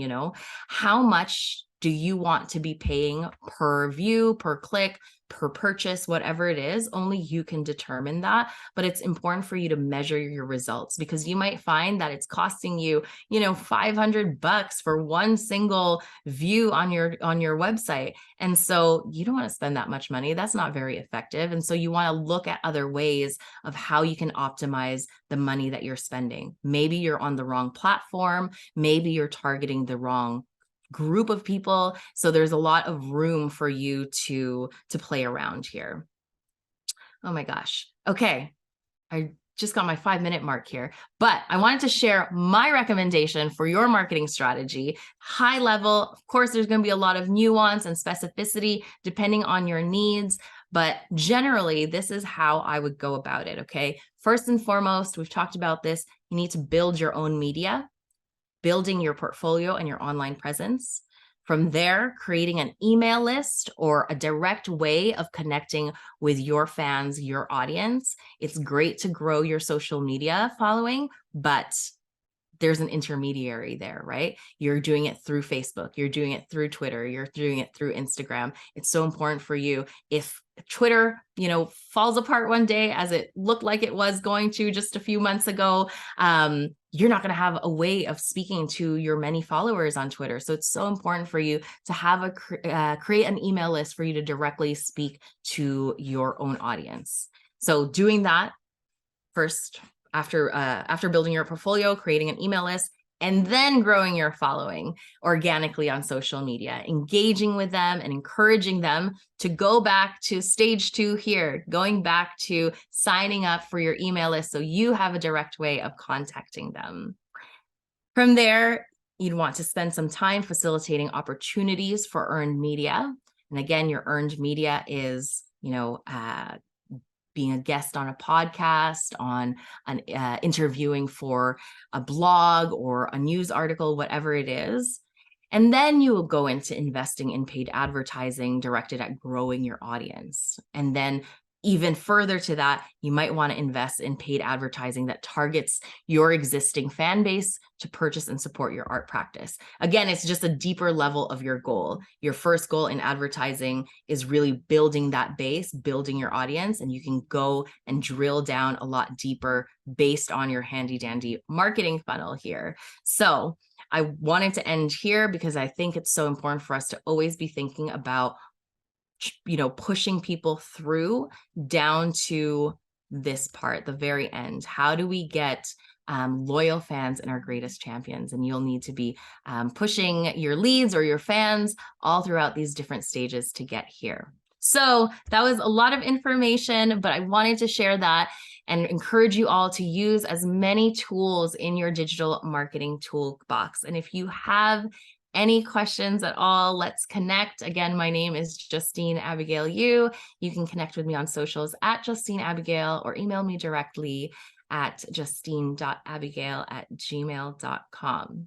How much do you want to be paying per view, per click, per purchase, whatever it is? Only you can determine that. But it's important for you to measure your results, because you might find that it's costing you, $500 for one single view on your website. And so you don't want to spend that much money. That's not very effective. And so you want to look at other ways of how you can optimize the money that you're spending. Maybe you're on the wrong platform. Maybe you're targeting the wrong group of people. So there's a lot of room for you to play around here. Oh my gosh. Okay. I just got my 5-minute mark here, but I wanted to share my recommendation for your marketing strategy. High level, of course, there's going to be a lot of nuance and specificity depending on your needs, but generally this is how I would go about it. Okay. First and foremost, we've talked about this. You need to build your own media, building your portfolio and your online presence. From there, creating an email list or a direct way of connecting with your fans, your audience. It's great to grow your social media following, but there's an intermediary there, right? You're doing it through Facebook, you're doing it through Twitter, you're doing it through Instagram. It's so important for you. If Twitter, falls apart one day, as it looked like it was going to just a few months ago, you're not going to have a way of speaking to your many followers on Twitter. So it's so important for you to have create an email list for you to directly speak to your own audience. So doing that first, after building your portfolio, creating an email list, and then growing your following organically on social media, engaging with them and encouraging them to go back to stage 2 here, going back to signing up for your email list so you have a direct way of contacting them. From there, you'd want to spend some time facilitating opportunities for earned media. And again, your earned media is, being a guest on a podcast, on an interviewing for a blog or a news article, whatever it is. And then you will go into investing in paid advertising directed at growing your audience. And then even further to that, you might want to invest in paid advertising that targets your existing fan base to purchase and support your art practice. Again, it's just a deeper level of your goal. Your first goal in advertising is really building that base, building your audience, and you can go and drill down a lot deeper based on your handy dandy marketing funnel here. So I wanted to end here because I think it's so important for us to always be thinking about pushing people through down to this part, the very end. How do we get loyal fans and our greatest champions? And you'll need to be pushing your leads or your fans all throughout these different stages to get here. So that was a lot of information, but I wanted to share that and encourage you all to use as many tools in your digital marketing toolbox. And if you have any questions at all, let's connect. Again, my name is Justine Abigail Yu. You can connect with me on socials at Justine Abigail or email me directly at justine.abigail@gmail.com.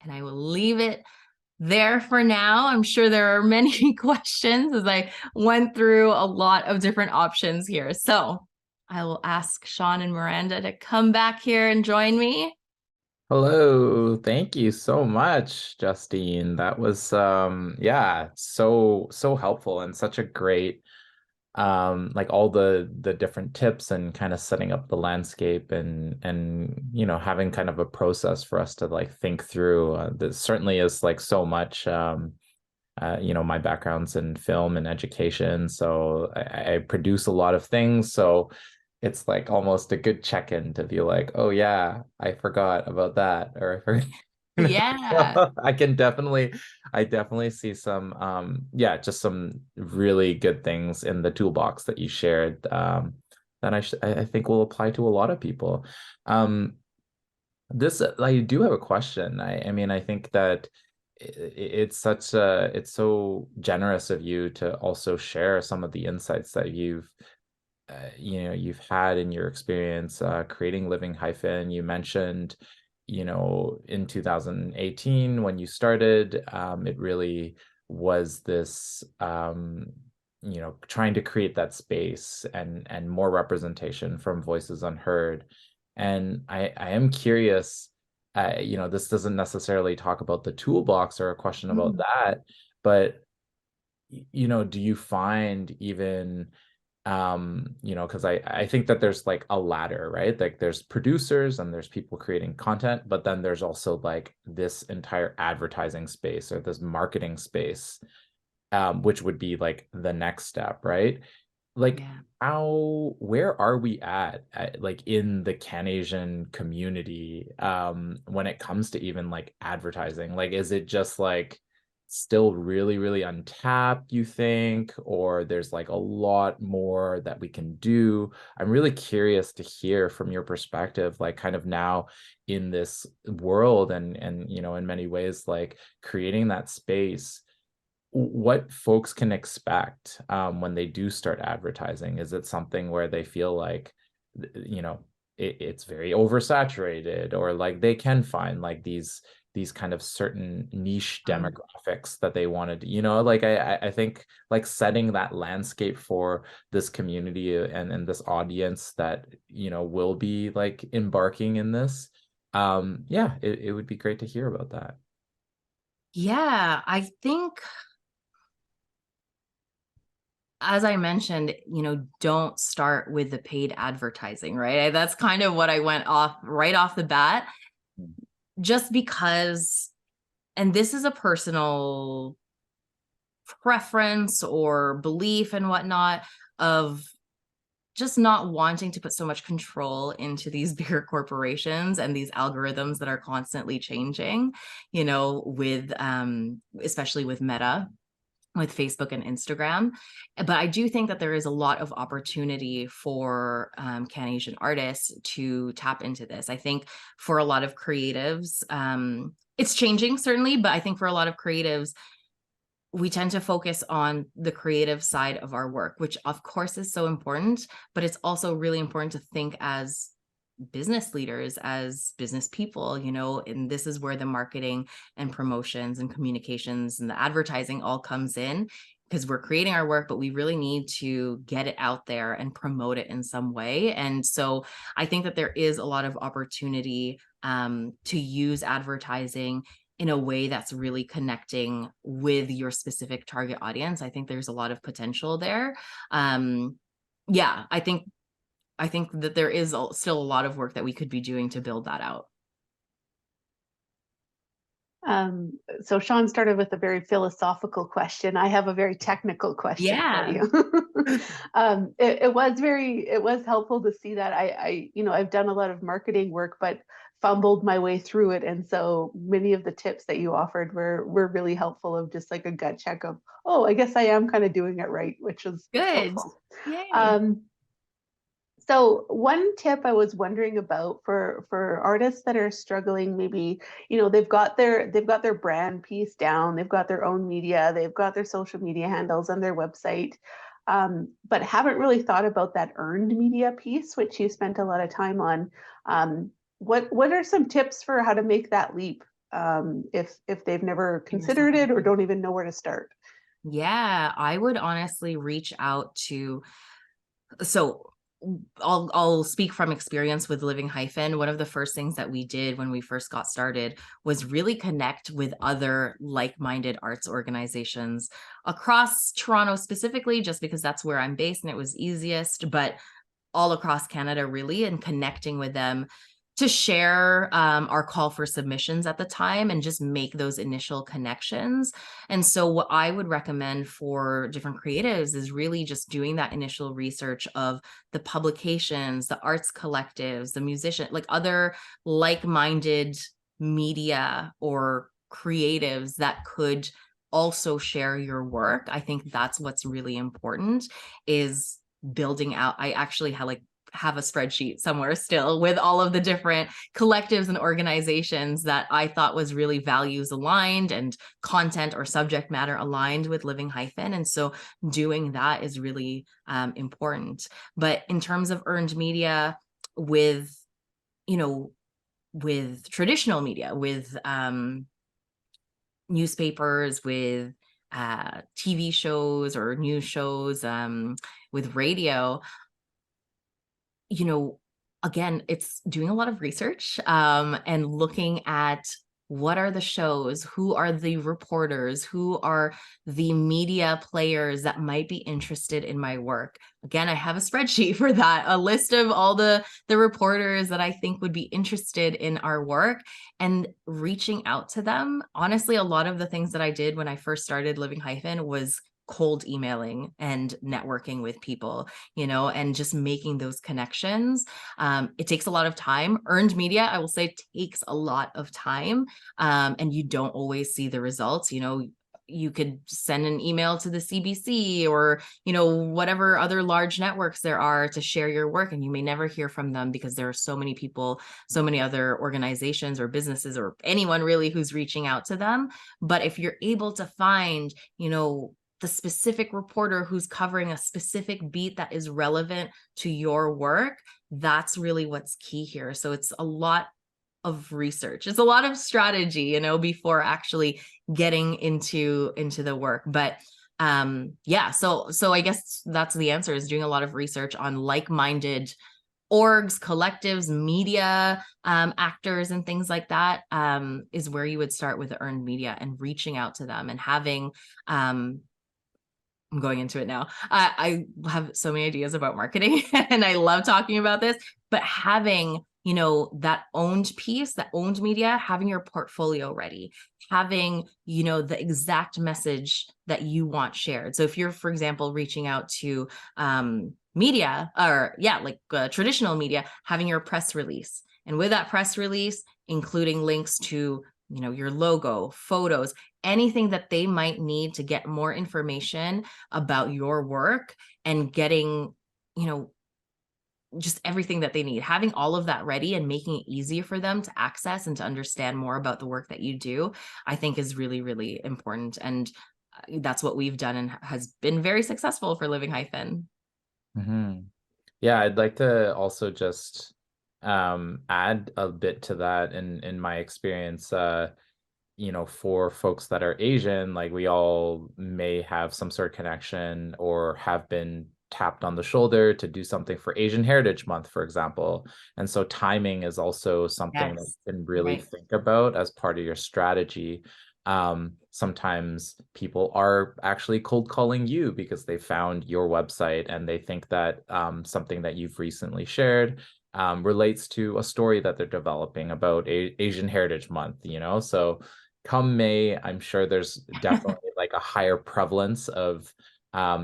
And I will leave it there for now. I'm sure there are many questions as I went through a lot of different options here. So I will ask Sean and Miranda to come back here and join me. Hello, thank you so much, Justine. That was so helpful and such a great like all the different tips and kind of setting up the landscape and having kind of a process for us to like think through. This certainly is like so much my background's in film and education, so I produce a lot of things, so it's like almost a good check-in to be like, oh yeah, I forgot about that, or I forgot. Yeah. I definitely see some yeah, just some really good things in the toolbox that you shared that I think will apply to a lot of people. Um this I do have a question. I mean, I think that it's so generous of you to also share some of the insights that you've had in your experience creating Living Hyphen. You mentioned, in 2018 when you started, it really was this, trying to create that space and more representation from voices unheard. And I am curious, this doesn't necessarily talk about the toolbox or a question about that, but do you find even because I think that there's like a ladder, right? Like there's producers and there's people creating content, but then there's also like this entire advertising space or this marketing space, which would be like the next step, right? Like Yeah. where are we like in the Canadian community when it comes to even like advertising? Like, is it just like still really, really untapped, you think, or there's like a lot more that we can do? I'm really curious to hear from your perspective, like kind of now in this world and in many ways, like creating that space, what folks can expect when they do start advertising. Is it something where they feel like, it's very oversaturated, or like they can find like these kind of certain niche demographics that they wanted, like I think like setting that landscape for this community and this audience that, will be like embarking in this. Yeah, it would be great to hear about that. Yeah, I think, as I mentioned, don't start with the paid advertising, right? That's kind of what I went off right off the bat, just because, and this is a personal preference or belief and whatnot, of just not wanting to put so much control into these bigger corporations and these algorithms that are constantly changing, with especially with Meta, with Facebook and Instagram. But I do think that there is a lot of opportunity for Canadian artists to tap into this. I think for a lot of creatives, it's changing certainly, but I think for a lot of creatives, we tend to focus on the creative side of our work, which of course is so important, but it's also really important to think as business leaders, as business people, and this is where the marketing and promotions and communications and the advertising all comes in, because we're creating our work, but we really need to get it out there and promote it in some way. And so I think that there is a lot of opportunity to use advertising in a way that's really connecting with your specific target audience. I think there's a lot of potential there. Yeah, I think that there is still a lot of work that we could be doing to build that out. So Sean started with a very philosophical question. I have a very technical question for you. It was helpful to see that. I've done a lot of marketing work, but fumbled my way through it. And so many of the tips that you offered were really helpful, of just like a gut check of, oh, I guess I am kind of doing it right, which was Good. helpful. Yay. So one tip I was wondering about for artists that are struggling, maybe, they've got their brand piece down, they've got their own media, they've got their social media handles and their website, but haven't really thought about that earned media piece, which you spent a lot of time on. What are some tips for how to make that leap, if they've never considered it or don't even know where to start? Yeah, I would honestly reach out to, so I'll speak from experience with Living Hyphen. One of the first things that we did when we first got started was really connect with other like-minded arts organizations across Toronto specifically, just because that's where I'm based and it was easiest, but all across Canada really, and connecting with them to share our call for submissions at the time and just make those initial connections. And so what I would recommend for different creatives is really just doing that initial research of the publications, the arts collectives, the musician, like other like-minded media or creatives that could also share your work. I think that's what's really important, is building out. I actually have a spreadsheet somewhere still with all of the different collectives and organizations that I thought was really values aligned and content or subject matter aligned with Living Hyphen. And so doing that is really important. But in terms of earned media with, you know, with traditional media, with newspapers, with TV shows or news shows, with radio, you know, again, it's doing a lot of research and looking at what are the shows, who are the reporters, who are the media players that might be interested in my work. Again, I have a spreadsheet for that, a list of all the reporters that I think would be interested in our work and reaching out to them. Honestly, a lot of the things that I did when I first started Living Hyphen was cold emailing and networking with people, you know, and just making those connections. It takes a lot of time. Earned media, I will say, takes a lot of time, and you don't always see the results. You know, you could send an email to the CBC or, you know, whatever other large networks there are to share your work, and you may never hear from them because there are so many people, so many other organizations or businesses or anyone really who's reaching out to them. But if you're able to find, you know, the specific reporter who's covering a specific beat that is relevant to your work, that's really what's key here. So it's a lot of research. It's a lot of strategy, you know, before actually getting into the work. But yeah, so I guess that's the answer, is doing a lot of research on like-minded orgs, collectives, media actors, and things like that, is where you would start with the earned media and reaching out to them and having I'm going into it now. I have so many ideas about marketing and I love talking about this, but having, you know, that owned piece, that owned media, having your portfolio ready, having, you know, the exact message that you want shared. So if you're, for example, reaching out to media, or like traditional media, having your press release, and with that press release, including links to, you know, your logo, photos, anything that they might need to get more information about your work, and getting, you know, just everything that they need, having all of that ready and making it easier for them to access and to understand more about the work that you do, I think is really, really important. And that's what we've done and has been very successful for Living Hyphen. Mm-hmm. Yeah, I'd like to also just add a bit to that. In my experience, you know, for folks that are Asian, like we all may have some sort of connection or have been tapped on the shoulder to do something for Asian Heritage Month, for example. And so timing is also something that you can really think about as part of your strategy. Sometimes people are actually cold calling you because they found your website and they think that something that you've recently shared relates to a story that they're developing about Asian Heritage Month, you know? So come May, I'm sure there's definitely like a higher prevalence of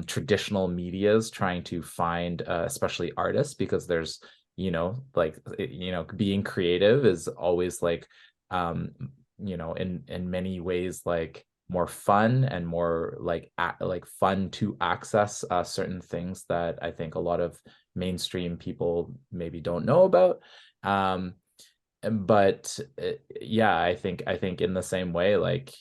traditional medias trying to find especially artists, because there's, you know, like, you know, being creative is always like, you know, in many ways, like more fun and more like fun to access certain things that I think a lot of mainstream people maybe don't know about. But yeah, I think in the same way, like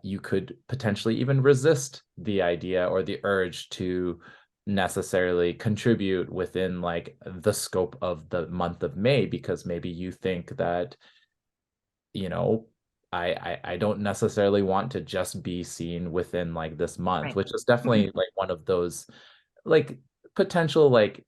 you could potentially even resist the idea or the urge to necessarily contribute within like the scope of the month of May, because maybe you think that, you know, I don't necessarily want to just be seen within like this month, Right. which is definitely like one of those like potential like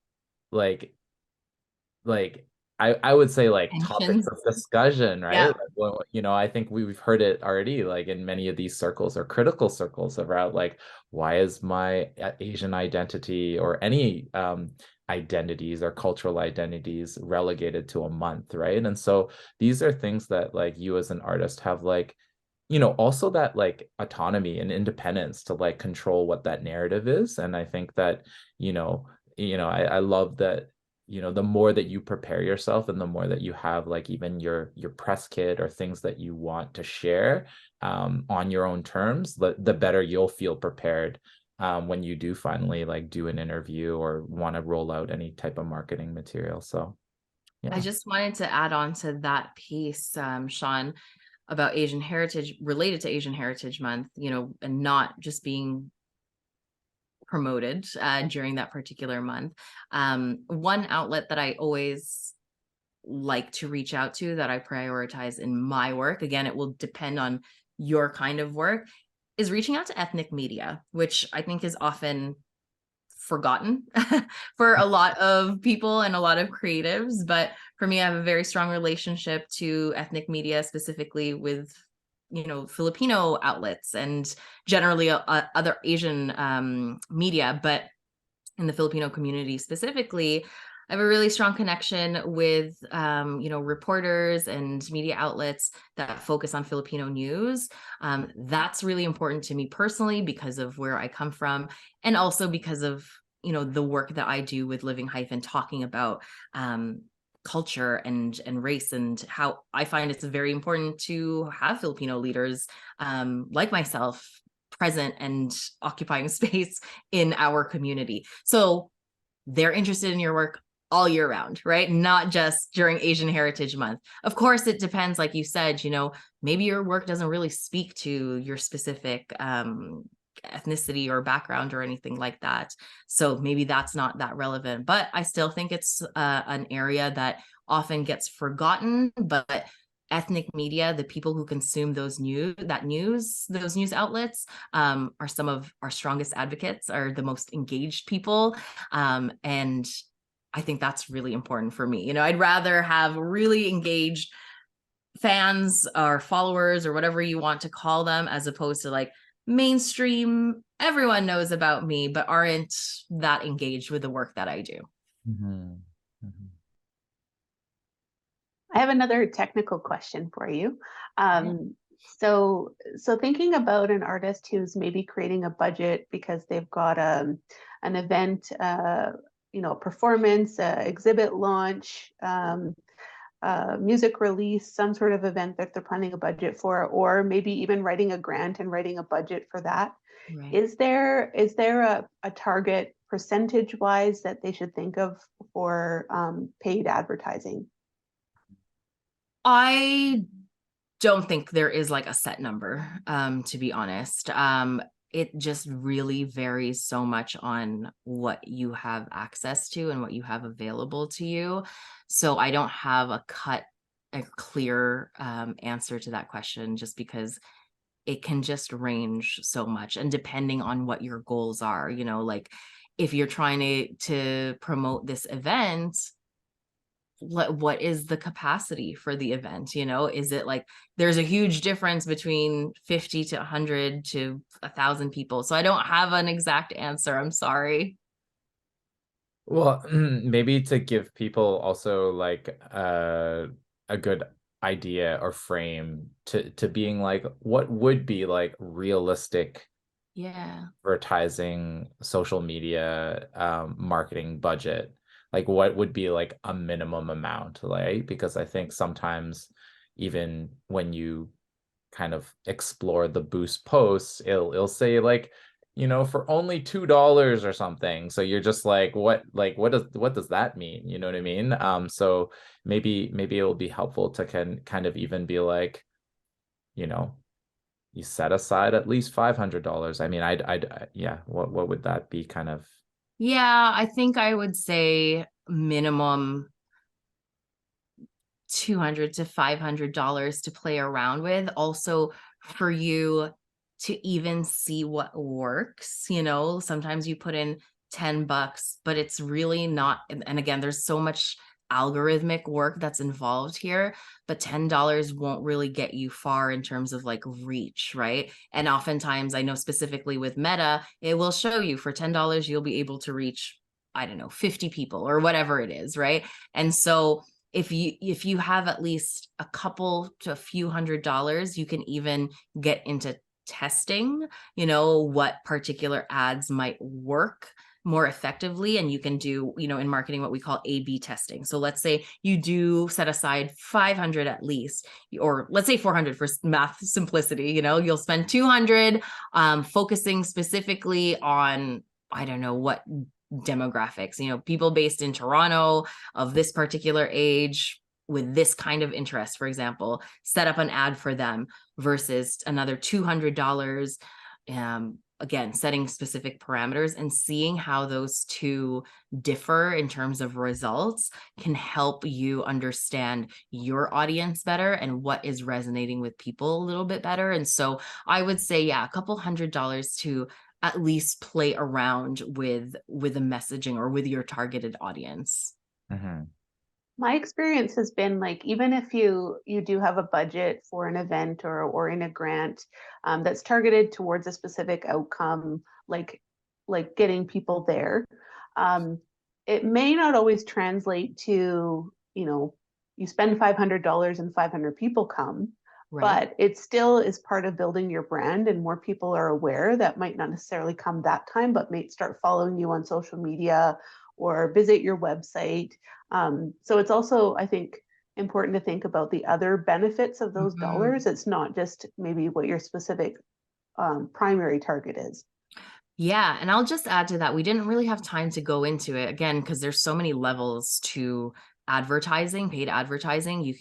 I would say like topics Tensions. of discussion, right? Yeah. Like, well, you know, I think we've heard it already, like in many of these circles or critical circles, about like, why is my Asian identity or any identities or cultural identities relegated to a month, right? And so these are things that like you as an artist have like, you know, also that like autonomy and independence to like control what that narrative is. And I think that, I love that, the more that you prepare yourself and the more that you have like even your press kit or things that you want to share on your own terms, the better you'll feel prepared when you do finally like do an interview or want to roll out any type of marketing material. So I yeah. just wanted to add on to that piece, Sean, about Asian heritage, related to Asian Heritage Month, and not just being promoted during that particular month. One outlet that I always like to reach out to, that I prioritize in my work, again, it will depend on your kind of work, is reaching out to ethnic media, which I think is often forgotten for a lot of people and a lot of creatives. But for me, I have a very strong relationship to ethnic media, specifically with Filipino outlets and generally other Asian media, but in the Filipino community specifically, I have a really strong connection with reporters and media outlets that focus on Filipino news. That's really important to me personally because of where I come from, and also because of the work that I do with Living Hyphen, talking about culture and race, and how I find it's very important to have Filipino leaders like myself present and occupying space in our community. So they're interested in your work all year round, right? Not just during Asian Heritage Month. Of course, it depends, like you said, maybe your work doesn't really speak to your specific ethnicity or background or anything like that. So maybe that's not that relevant, but I still think it's an area that often gets forgotten. But ethnic media, the people who consume those news outlets, are some of our strongest advocates, are the most engaged people. And I think that's really important for me. I'd rather have really engaged fans or followers or whatever you want to call them, as opposed to like mainstream, everyone knows about me, but aren't that engaged with the work that I do. Mm-hmm. Mm-hmm. I have another technical question for you. So thinking about an artist who's maybe creating a budget because they've got an event, a performance, exhibit launch, music release, some sort of event that they're planning a budget for, or maybe even writing a grant and writing a budget for that. Right. Is there a target percentage wise that they should think of for paid advertising? I don't think there is like a set number, to be honest. It just really varies so much on what you have access to and what you have available to you. So I don't have a clear answer to that question, just because it can just range so much. And depending on what your goals are, like if you're trying to promote this event, what is the capacity for the event? Is it like there's a huge difference between 50 to 100 to 1,000 people? So I don't have an exact answer. I'm sorry. Well, maybe to give people also like a good idea or frame to being like what would be like realistic advertising social media marketing budget, like what would be like a minimum amount, right? Because I think sometimes even when you kind of explore the Boost posts, it'll say like, for only $2 or something. So you're just like, what does that mean? You know what I mean? So maybe it'll be helpful to kind of even be like, you set aside at least $500. I mean, yeah, what would that be kind of? Yeah, I think I would say minimum $200 to $500 to play around with. Also, for you to even see what works, sometimes you put in $10, but it's really not. And again, there's so much algorithmic work that's involved here, but $10 won't really get you far in terms of like reach, right? And oftentimes, I know specifically with Meta, it will show you for $10 you'll be able to reach I don't know, 50 people or whatever it is, right? And so if you have at least a couple to a few $100s, you can even get into testing, what particular ads might work more effectively. And you can do, in marketing, what we call A/B testing. So let's say you do set aside 500 at least, or let's say 400 for math simplicity. You'll spend 200 focusing specifically on, I don't know what demographics, people based in Toronto of this particular age with this kind of interest, for example, set up an ad for them versus another $200. Again, setting specific parameters and seeing how those two differ in terms of results can help you understand your audience better and what is resonating with people a little bit better. And so I would say, yeah, a couple $100s to at least play around with the messaging or with your targeted audience. Mm-hmm. My experience has been like, even if you do have a budget for an event or in a grant that's targeted towards a specific outcome, like getting people there, it may not always translate to, you spend $500 and 500 people come, Right. but it still is part of building your brand, and more people are aware that might not necessarily come that time, but may start following you on social media or visit your website. So it's also, I think, important to think about the other benefits of those dollars. It's not just maybe what your specific primary target is. Yeah. And I'll just add to that. We didn't really have time to go into it again, because there's so many levels to advertising, paid advertising. You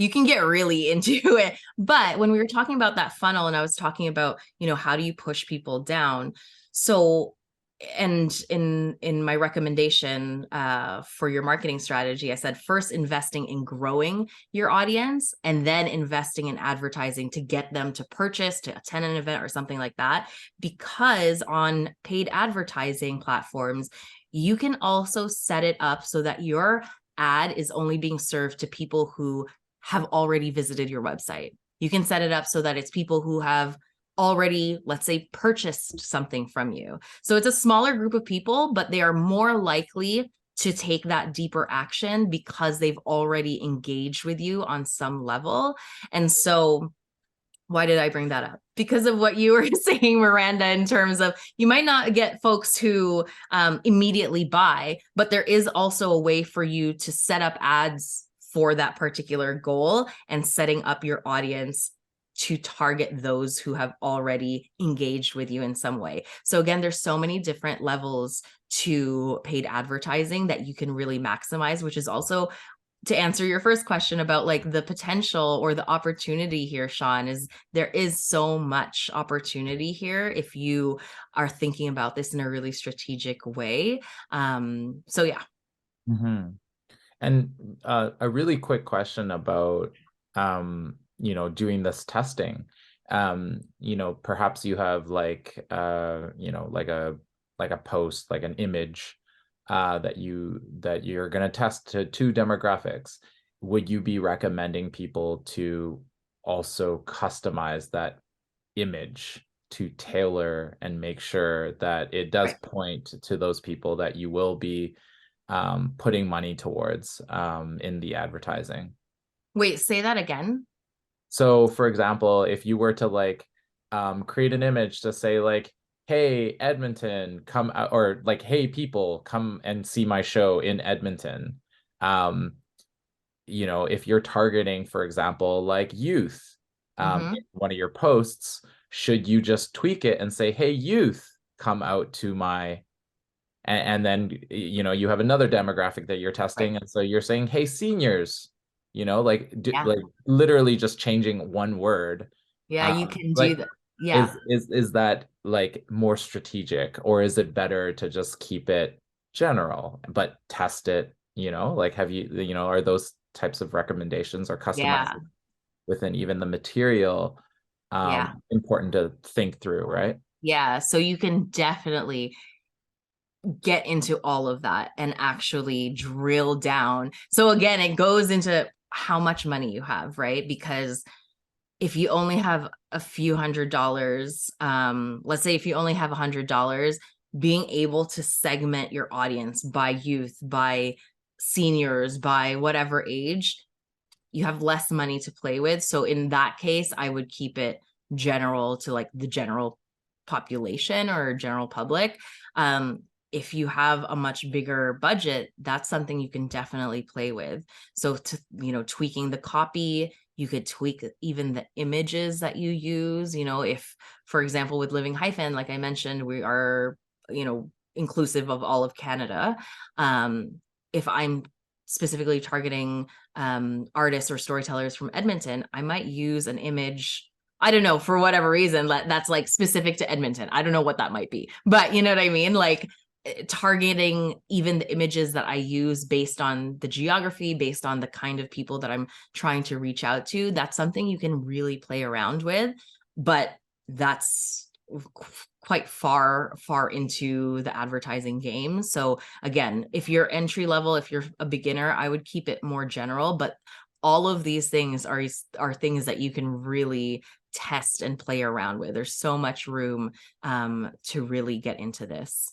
can get really into it. But when we were talking about that funnel and I was talking about, how do you push people down? So, and in my recommendation for your marketing strategy, I said first investing in growing your audience and then investing in advertising to get them to purchase, to attend an event or something like that. Because on paid advertising platforms, you can also set it up so that your ad is only being served to people who have already visited your website. You can set it up so that it's people who have already, let's say, purchased something from you. So it's a smaller group of people, but they are more likely to take that deeper action because they've already engaged with you on some level. And so why did I bring that up? Because of what you were saying, Miranda, in terms of you might not get folks who immediately buy, but there is also a way for you to set up ads for that particular goal and setting up your audience to target those who have already engaged with you in some way. So again, there's so many different levels to paid advertising that you can really maximize, which is also, to answer your first question about like the potential or the opportunity here, Sean, is there is so much opportunity here if you are thinking about this in a really strategic way. So yeah. Mm-hmm. And a really quick question about doing this testing. Perhaps you have like a post, like an image that you're going to test to two demographics. Would you be recommending people to also customize that image to tailor and make sure that it does point to those people that you will be putting money towards in the advertising? Wait, say that again. So for example, if you were to create an image to say like, hey, Edmonton, come out, or like, hey, people, come and see my show in Edmonton. If you're targeting, for example, like youth, in one of your posts, should you just tweak it and say, hey, youth, come out to my, and then, you have another demographic that you're testing. Right. And so you're saying, hey, seniors, like literally just changing one word. Yeah, you can do that. Yeah. Is that like more strategic, or is it better to just keep it general but test it? Have you, are those types of recommendations or customizing within even the material important to think through, right? Yeah. So you can definitely get into all of that and actually drill down. So again, it goes into how much money you have, right? Because if you only have a few $100s, let's say if you only have $100, being able to segment your audience by youth, by seniors, by whatever age, you have less money to play with. So in that case, I would keep it general to like the general population or general public. If you have a much bigger budget, that's something you can definitely play with. So to, tweaking the copy, you could tweak even the images that you use. If, for example, with Living Hyphen, like I mentioned, we are, inclusive of all of Canada. If I'm specifically targeting artists or storytellers from Edmonton, I might use an image, I don't know, for whatever reason, that's like specific to Edmonton. I don't know what that might be, but you know what I mean? Like targeting even the images that I use based on the geography, based on the kind of people that I'm trying to reach out to. That's something you can really play around with, but that's quite far into the advertising game. So again, if you're entry level, if you're a beginner, I would keep it more general, but all of these things are things that you can really test and play around with. There's so much room to really get into this.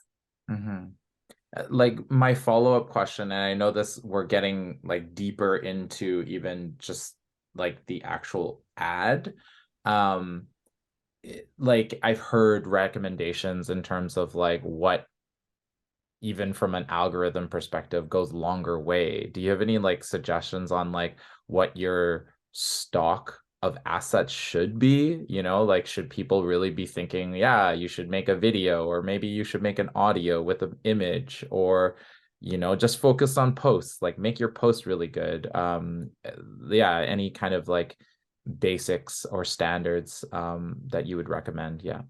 Like my follow-up question, and I know this, we're getting like deeper into even just like the actual ad. Like I've heard recommendations in terms of like what, even from an algorithm perspective, goes longer way. Do you have any like suggestions on like what your stock of assets should be? Like should people really be thinking, yeah, you should make a video, or maybe you should make an audio with an image, or just focus on posts, like make your post really good. Yeah, any kind of like basics or standards that you would recommend? Yeah.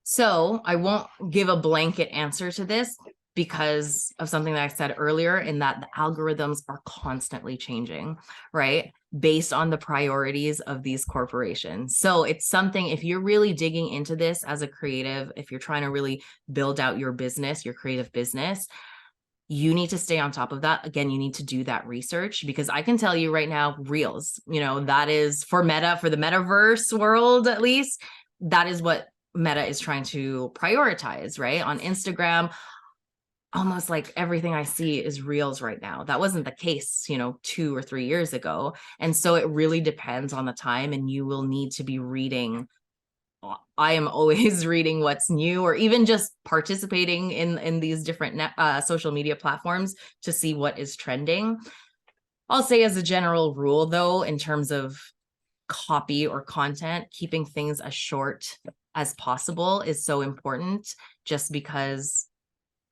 So I won't give a blanket answer to this because of something that I said earlier, in that the algorithms are constantly changing, right? Based on the priorities of these corporations. So it's something, if you're really digging into this as a creative, if you're trying to really build out your business, your creative business, you need to stay on top of that. Again, you need to do that research, because I can tell you right now, Reels, that is for Meta, for the metaverse world, at least, that is what Meta is trying to prioritize, right? On Instagram, almost like everything I see is Reels right now. That wasn't the case, 2 or 3 years ago. And so it really depends on the time, and you will need to be reading. I am always reading what's new, or even just participating in these different social media platforms to see what is trending. I'll say, as a general rule, though, in terms of copy or content, keeping things as short as possible is so important, just because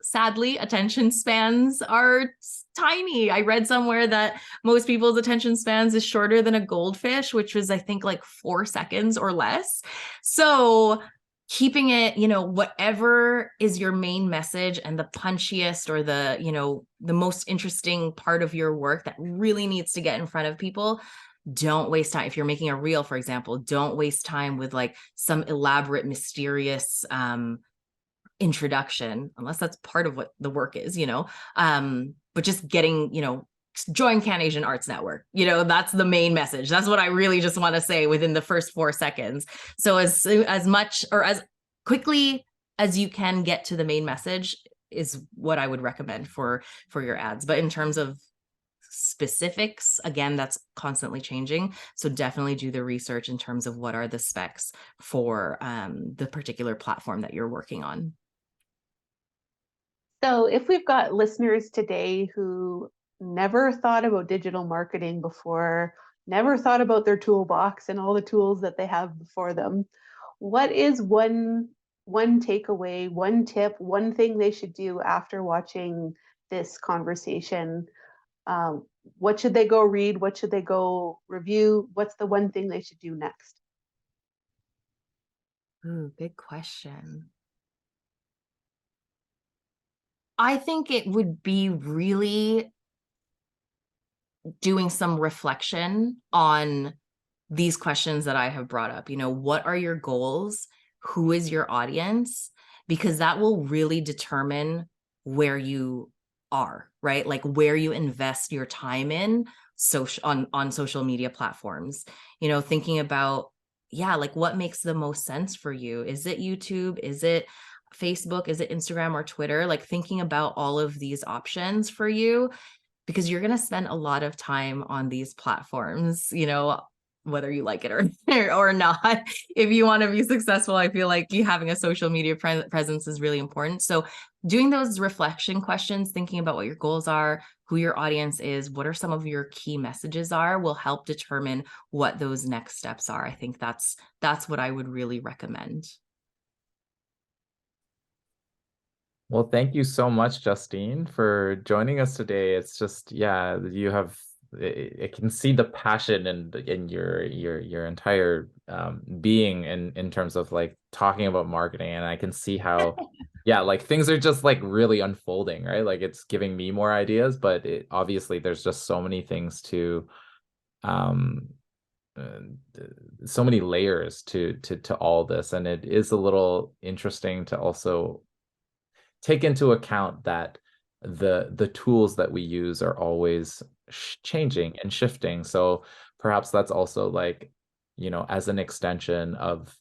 sadly attention spans are tiny. I read somewhere that most people's attention spans is shorter than a goldfish, which was, I think, like 4 seconds or less. So keeping it, whatever is your main message and the punchiest, or the, the most interesting part of your work that really needs to get in front of people, don't waste time. If you're making a reel, for example, don't waste time with like some elaborate, mysterious introduction, unless that's part of what the work is, but just getting, join Can Asian Arts Network, that's the main message. That's what I really just want to say within the first 4 seconds. So as much, or as quickly as you can get to the main message is what I would recommend for your ads. But in terms of specifics, again, that's constantly changing. So definitely do the research in terms of what are the specs for the particular platform that you're working on. So if we've got listeners today who never thought about digital marketing before, never thought about their toolbox and all the tools that they have before them, what is one takeaway, one tip, one thing they should do after watching this conversation? What should they go read? What should they go review? What's the one thing they should do next? Ooh, big question. I think it would be really doing some reflection on these questions that I have brought up. What are your goals? Who is your audience? Because that will really determine where you are, right? Like where you invest your time in on social media platforms. Thinking about, like what makes the most sense for you? Is it YouTube? Is it Facebook? Is it Instagram or Twitter? Like thinking about all of these options for you, because you're going to spend a lot of time on these platforms, whether you like it or or not. If you want to be successful, I feel like you having a social media presence is really important. So doing those reflection questions, thinking about what your goals are, who your audience is, what are some of your key messages are, will help determine what those next steps are. I think that's what I would really recommend. Well, thank you so much, Justine, for joining us today. It's just, yeah, you have, I can see the passion in your entire being in terms of like talking about marketing, and I can see how, yeah, like things are just like really unfolding, right? Like it's giving me more ideas, but obviously there's just so many things to, um, uh, so many layers to all this, and it is a little interesting to also take into account that the tools that we use are always changing and shifting. So perhaps that's also like, as an extension of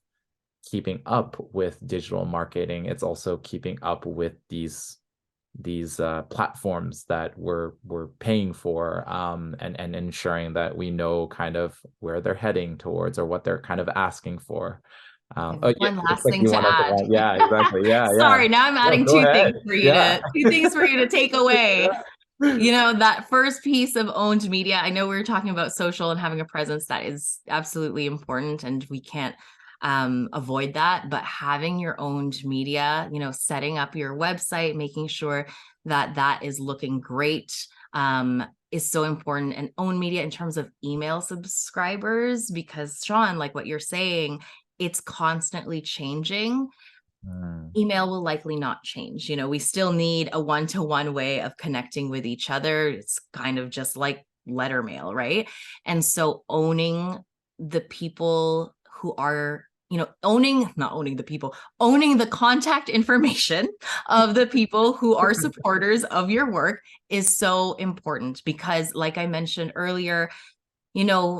keeping up with digital marketing, it's also keeping up with these platforms that we're paying for, and ensuring that we know kind of where they're heading towards or what they're kind of asking for. Okay, Yeah, one looks last like thing you to wanted to add. yeah, exactly. Yeah, yeah. Sorry, now I'm No, adding go two ahead. things for you Yeah. to take away. That first piece of owned media, I know we were talking about social and having a presence. That is absolutely important, and we can't avoid that. But having your owned media, setting up your website, making sure that that is looking great, is so important. And own media in terms of email subscribers, because Sean, like what you're saying, it's constantly changing. Email will likely not change. We still need a one-to-one way of connecting with each other. It's kind of just like letter mail, right? And so owning the people who are, owning the contact information of the people who are supporters of your work is so important, because like I mentioned earlier,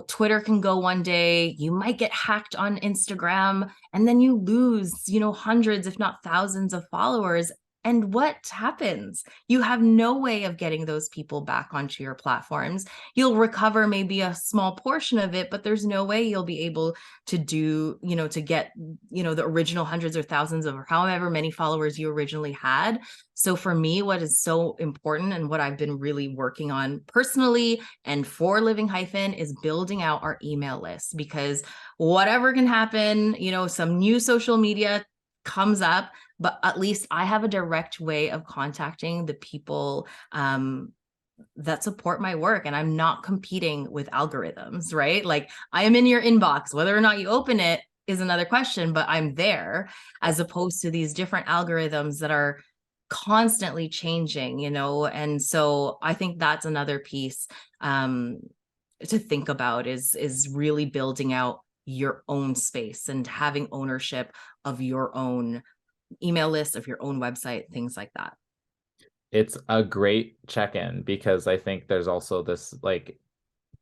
Twitter can go one day, you might get hacked on Instagram, and then you lose, hundreds, if not thousands of followers. And what happens? You have no way of getting those people back onto your platforms. You'll recover maybe a small portion of it, but there's no way you'll be able to do, to get, the original hundreds or thousands of however many followers you originally had. So for me, what is so important and what I've been really working on personally and for Living Hyphen is building out our email list, because whatever can happen, some new social media comes up, but at least I have a direct way of contacting the people that support my work, and I'm not competing with algorithms, right? Like I am in your inbox, whether or not you open it is another question, but I'm there, as opposed to these different algorithms that are constantly changing, and so I think that's another piece to think about, is really building out your own space and having ownership of your own email list, of your own website, things like that. It's a great check-in, because I think there's also this like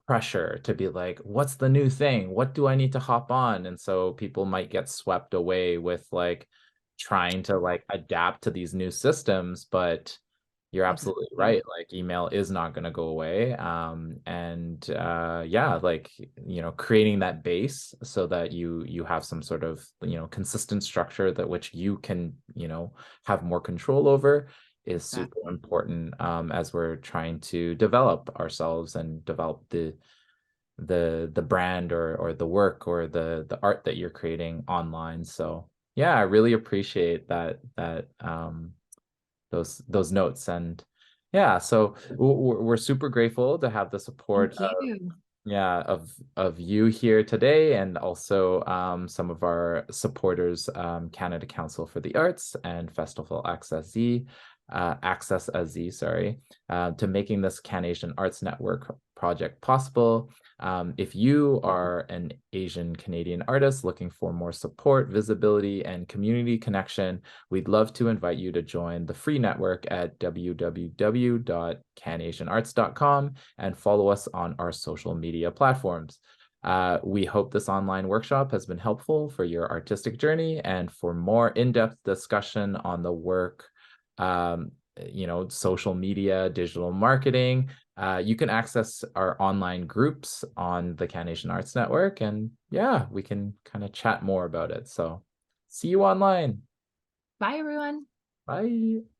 pressure to be like, what's the new thing? What do I need to hop on? And so people might get swept away with like trying to like adapt to these new systems, but you're absolutely right. Like email is not going to go away. Yeah, like, creating that base so that you have some sort of, consistent structure that which you can, have more control over is super important, as we're trying to develop ourselves and develop the brand or the work or the art that you're creating online. So yeah, I really appreciate that those notes. And yeah, so we're super grateful to have the support Thank you. of you here today, and also some of our supporters, Canada Council for the Arts and Festival Access Z, sorry, to making this Can-Asian Arts Network project possible. If you are an Asian Canadian artist looking for more support, visibility, and community connection, we'd love to invite you to join the free network at www.canasianarts.com and follow us on our social media platforms. We hope this online workshop has been helpful for your artistic journey, and for more in-depth discussion on the work, social media, digital marketing, you can access our online groups on the Can-Nation Arts Network, and yeah, we can kind of chat more about it. So see you online. Bye, everyone. Bye.